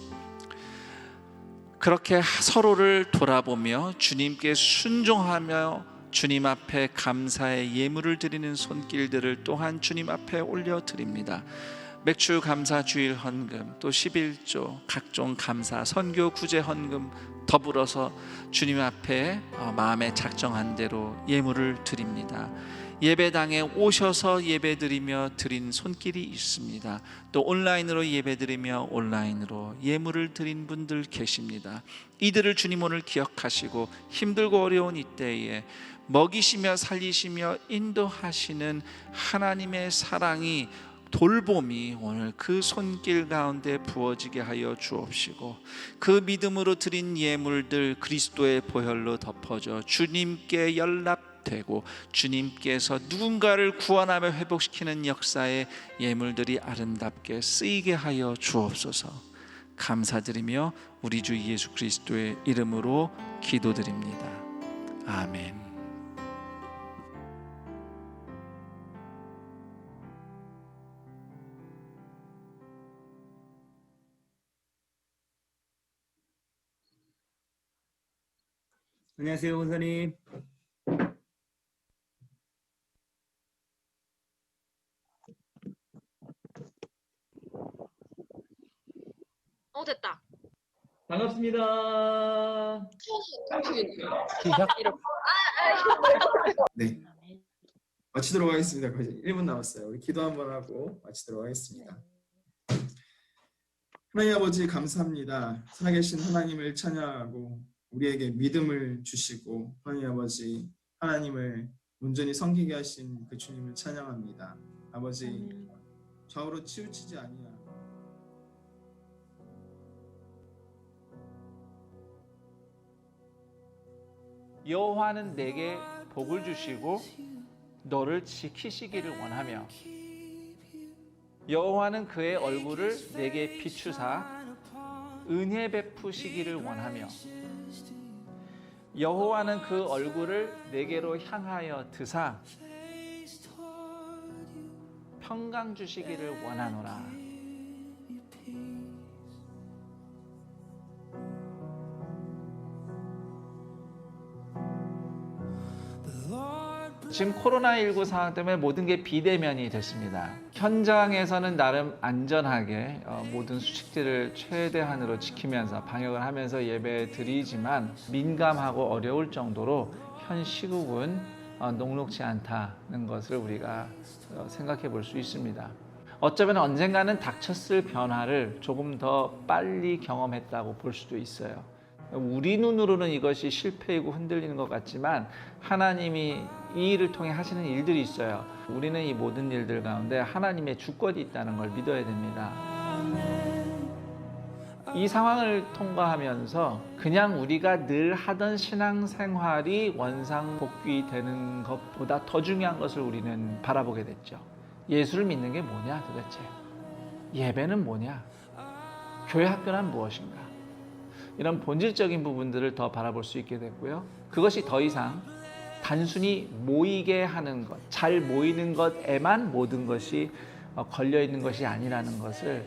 그렇게 서로를 돌아보며 주님께 순종하며 주님 앞에 감사의 예물을 드리는 손길들을 또한 주님 앞에 올려드립니다. 맥주 감사 주일 헌금, 또 11조, 각종 감사, 선교 구제 헌금 더불어서 주님 앞에 마음에 작정한 대로 예물을 드립니다. 예배당에 오셔서 예배드리며 드린 손길이 있습니다. 또 온라인으로 예배드리며 온라인으로 예물을 드린 분들 계십니다. 이들을 주님 오늘 기억하시고 힘들고 어려운 이때에 먹이시며 살리시며 인도하시는 하나님의 사랑이, 돌봄이 오늘 그 손길 가운데 부어지게 하여 주옵시고 그 믿음으로 드린 예물들 그리스도의 보혈로 덮어져 주님께 연락되고 주님께서 누군가를 구원하며 회복시키는 역사의 예물들이 아름답게 쓰이게 하여 주옵소서. 감사드리며 우리 주 예수 그리스도의 이름으로 기도드립니다. 아멘. 안녕하세요, 원사님. 됐다. 반갑습니다. 시작. 네, 마치도록 하겠습니다. 거의 1분 남았어요. 우리 기도 한번 하고 마치도록 하겠습니다. 하나님 아버지 감사합니다. 살아계신 하나님을 찬양하고 우리에게 믿음을 주시고 하나님 아버지 하나님을 온전히 섬기게 하신 그 주님을 찬양합니다. 아버지 좌우로 치우치지 아니하 여호와는 내게 복을 주시고 너를 지키시기를 원하며 여호와는 그의 얼굴을 내게 비추사 은혜 베푸시기를 원하며 여호와는 그 얼굴을 내게로 향하여 드사 평강 주시기를 원하노라. 지금 코로나19 상황 때문에 모든 게 비대면이 됐습니다. 현장에서는 나름 안전하게 모든 수칙들을 최대한으로 지키면서 방역을 하면서 예배 드리지만 민감하고 어려울 정도로 현 시국은 녹록지 않다는 것을 우리가 생각해 볼 수 있습니다. 어쩌면 언젠가는 닥쳤을 변화를 조금 더 빨리 경험했다고 볼 수도 있어요. 우리 눈으로는 이것이 실패이고 흔들리는 것 같지만 하나님이 이 일을 통해 하시는 일들이 있어요. 우리는 이 모든 일들 가운데 하나님의 주권이 있다는 걸 믿어야 됩니다. 이 상황을 통과하면서 그냥 우리가 늘 하던 신앙생활이 원상복귀되는 것보다 더 중요한 것을 우리는 바라보게 됐죠. 예수를 믿는 게 뭐냐 도대체? 예배는 뭐냐? 교회 학교란 무엇인가? 이런 본질적인 부분들을 더 바라볼 수 있게 됐고요. 그것이 더 이상 단순히 모이게 하는 것, 잘 모이는 것에만 모든 것이 걸려 있는 것이 아니라는 것을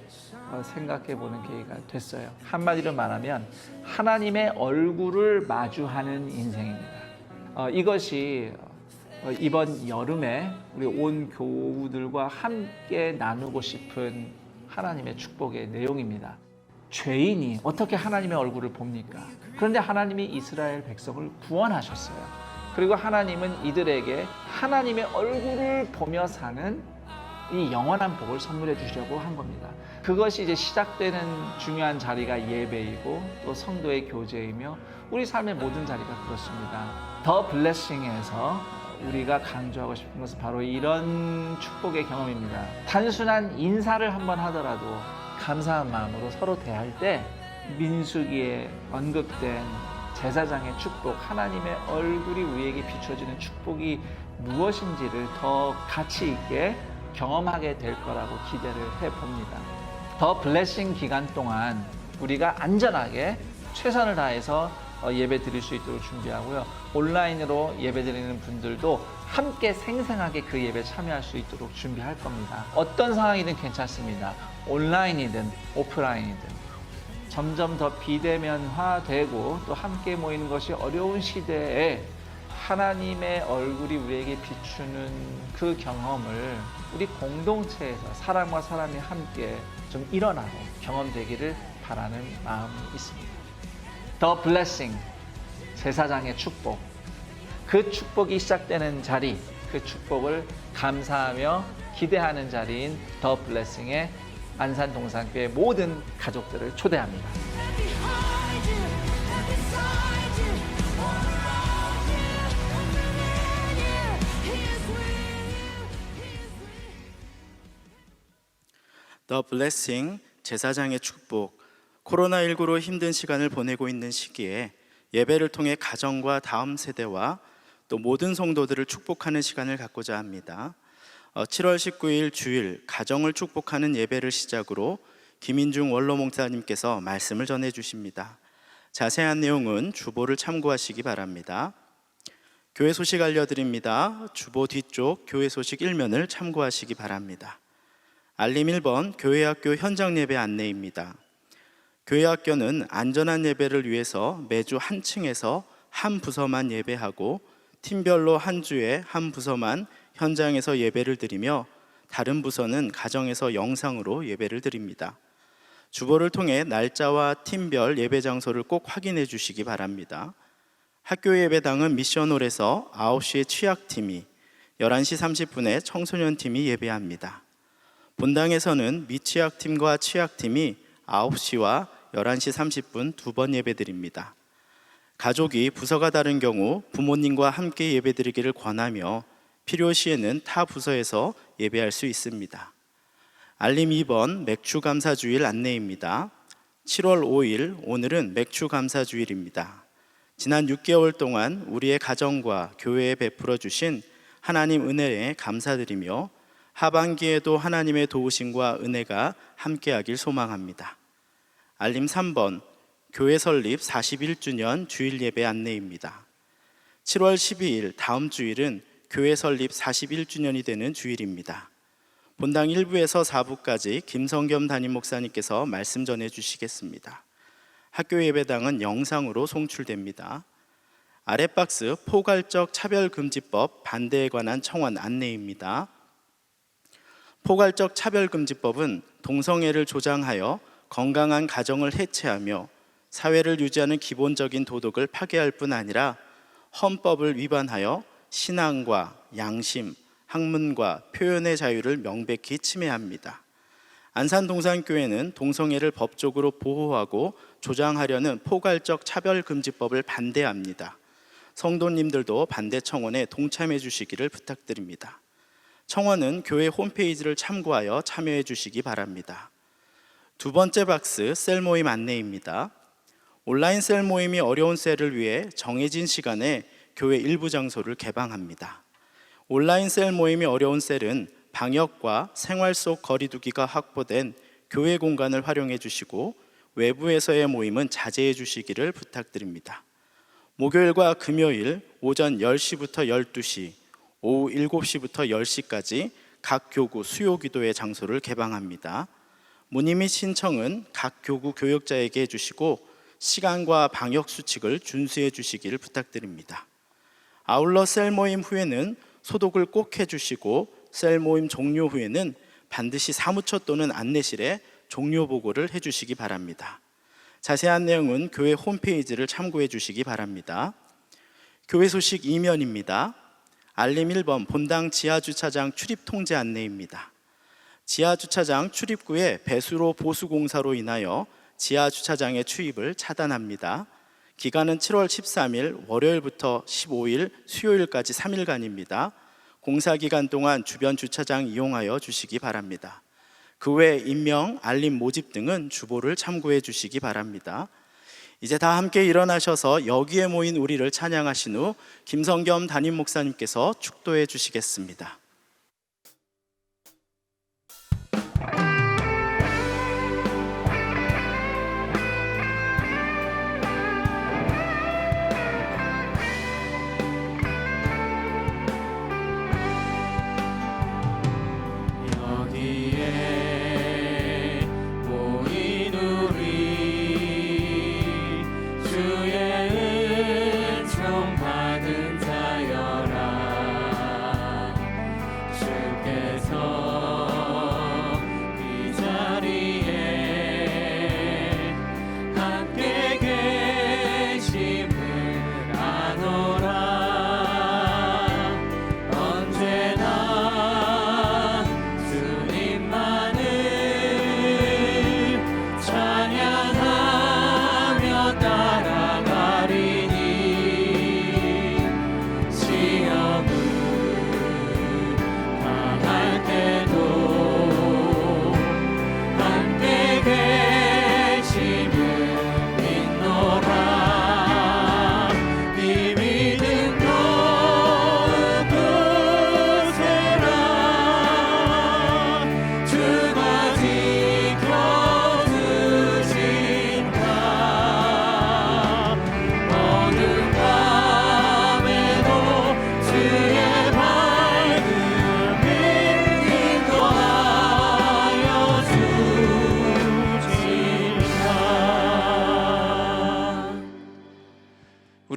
생각해 보는 계기가 됐어요. 한마디로 말하면 하나님의 얼굴을 마주하는 인생입니다. 이것이 이번 여름에 우리 온 교우들과 함께 나누고 싶은 하나님의 축복의 내용입니다. 죄인이 어떻게 하나님의 얼굴을 봅니까? 그런데 하나님이 이스라엘 백성을 구원하셨어요. 그리고 하나님은 이들에게 하나님의 얼굴을 보며 사는 이 영원한 복을 선물해 주시려고 한 겁니다. 그것이 이제 시작되는 중요한 자리가 예배이고 또 성도의 교제이며 우리 삶의 모든 자리가 그렇습니다. 더 블레싱에서 우리가 강조하고 싶은 것은 바로 이런 축복의 경험입니다. 단순한 인사를 한번 하더라도 감사한 마음으로 서로 대할 때 민수기에 언급된 제사장의 축복, 하나님의 얼굴이 우리에게 비춰지는 축복이 무엇인지를 더 가치 있게 경험하게 될 거라고 기대를 해봅니다. 더 블레싱 기간 동안 우리가 안전하게 최선을 다해서 예배 드릴 수 있도록 준비하고요. 온라인으로 예배 드리는 분들도 함께 생생하게 그 예배 참여할 수 있도록 준비할 겁니다. 어떤 상황이든 괜찮습니다. 온라인이든 오프라인이든 점점 더 비대면화되고 또 함께 모이는 것이 어려운 시대에 하나님의 얼굴이 우리에게 비추는 그 경험을 우리 공동체에서 사람과 사람이 함께 좀 일어나고 경험되기를 바라는 마음이 있습니다. 더 블레싱, 제사장의 축복, 그 축복이 시작되는 자리, 그 축복을 감사하며 기대하는 자리인 더 블레싱의 안산동산교회 모든 가족들을 초대합니다. 더 블레싱, 제사장의 축복. 코로나19로 힘든 시간을 보내고 있는 시기에 예배를 통해 가정과 다음 세대와 또 모든 성도들을 축복하는 시간을 갖고자 합니다. 7월 19일 주일 가정을 축복하는 예배를 시작으로 김인중 원로 목사님께서 말씀을 전해 주십니다. 자세한 내용은 주보를 참고하시기 바랍니다. 교회 소식 알려드립니다. 주보 뒤쪽 교회 소식 1면을 참고하시기 바랍니다. 알림 1번 교회학교 현장 예배 안내입니다. 교회학교는 안전한 예배를 위해서 매주 한 층에서 한 부서만 예배하고 팀별로 한 주에 한 부서만 현장에서 예배를 드리며 다른 부서는 가정에서 영상으로 예배를 드립니다. 주보를 통해 날짜와 팀별 예배 장소를 꼭 확인해 주시기 바랍니다. 학교 예배당은 미션홀에서 9시에 취약팀이, 11시 30분에 청소년팀이 예배합니다. 본당에서는 미취약팀과 취약팀이 9시와 11시 30분 두 번 예배드립니다. 가족이 부서가 다른 경우 부모님과 함께 예배드리기를 권하며 필요시에는 타 부서에서 예배할 수 있습니다. 알림 2번 맥주 감사 주일 안내입니다. 7월 5일 오늘은 맥주 감사 주일입니다. 지난 6개월 동안 우리의 가정과 교회에 베풀어 주신 하나님 은혜에 감사드리며 하반기에도 하나님의 도우심과 은혜가 함께하길 소망합니다. 알림 3번 교회 설립 41주년 주일 예배 안내입니다. 7월 12일 다음 주일은 교회 설립 41주년이 되는 주일입니다. 본당 1부에서 4부까지 김성겸 담임 목사님께서 말씀 전해 주시겠습니다. 학교 예배당은 영상으로 송출됩니다. 아래 박스 포괄적 차별금지법 반대에 관한 청원 안내입니다. 포괄적 차별금지법은 동성애를 조장하여 건강한 가정을 해체하며 사회를 유지하는 기본적인 도덕을 파괴할 뿐 아니라 헌법을 위반하여 신앙과 양심, 학문과 표현의 자유를 명백히 침해합니다. 안산동산교회는 동성애를 법적으로 보호하고 조장하려는 포괄적 차별금지법을 반대합니다. 성도님들도 반대 청원에 동참해 주시기를 부탁드립니다. 청원은 교회 홈페이지를 참고하여 참여해 주시기 바랍니다. 두 번째 박스 셀 모임 안내입니다. 온라인 셀 모임이 어려운 셀을 위해 정해진 시간에 교회 일부 장소를 개방합니다. 온라인 셀 모임이 어려운 셀은 방역과 생활 속 거리두기가 확보된 교회 공간을 활용해 주시고 외부에서의 모임은 자제해 주시기를 부탁드립니다. 목요일과 금요일 오전 10시부터 12시, 오후 7시부터 10시까지 각 교구 수요 기도회 장소를 개방합니다. 문의 및 신청은 각 교구 교역자에게 해주시고 시간과 방역 수칙을 준수해 주시기를 부탁드립니다. 아울러 셀 모임 후에는 소독을 꼭 해주시고 셀 모임 종료 후에는 반드시 사무처 또는 안내실에 종료 보고를 해주시기 바랍니다. 자세한 내용은 교회 홈페이지를 참고해 주시기 바랍니다. 교회 소식 2면입니다. 알림 1번 본당 지하주차장 출입 통제 안내입니다. 지하주차장 출입구에 배수로 보수공사로 인하여 지하주차장의 출입을 차단합니다. 기간은 7월 13일 월요일부터 15일 수요일까지 3일간입니다. 공사 기간 동안 주변 주차장 이용하여 주시기 바랍니다. 그 외 임명, 알림 모집 등은 주보를 참고해 주시기 바랍니다. 이제 다 함께 일어나셔서 여기에 모인 우리를 찬양하신 후 김성겸 담임 목사님께서 축도해 주시겠습니다.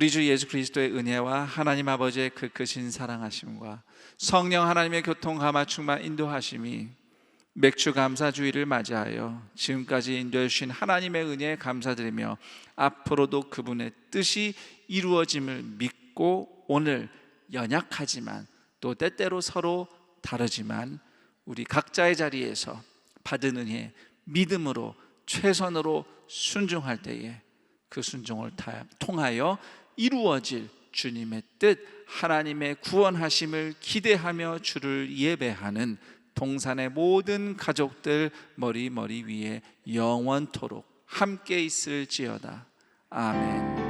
우리 주 예수 그리스도의 은혜와 하나님 아버지의 그 크신 사랑하심과 성령 하나님의 교통감화 충만 인도하심이 맥주 감사주의를 맞이하여 지금까지 인도해 주신 하나님의 은혜에 감사드리며 앞으로도 그분의 뜻이 이루어짐을 믿고 오늘 연약하지만 또 때때로 서로 다르지만 우리 각자의 자리에서 받은 은혜 믿음으로 최선으로 순종할 때에 그 순종을 통하여 이루어질 주님의 뜻 하나님의 구원하심을 기대하며 주를 예배하는 동산의 모든 가족들 머리 위에 영원토록 함께 있을지어다. 아멘.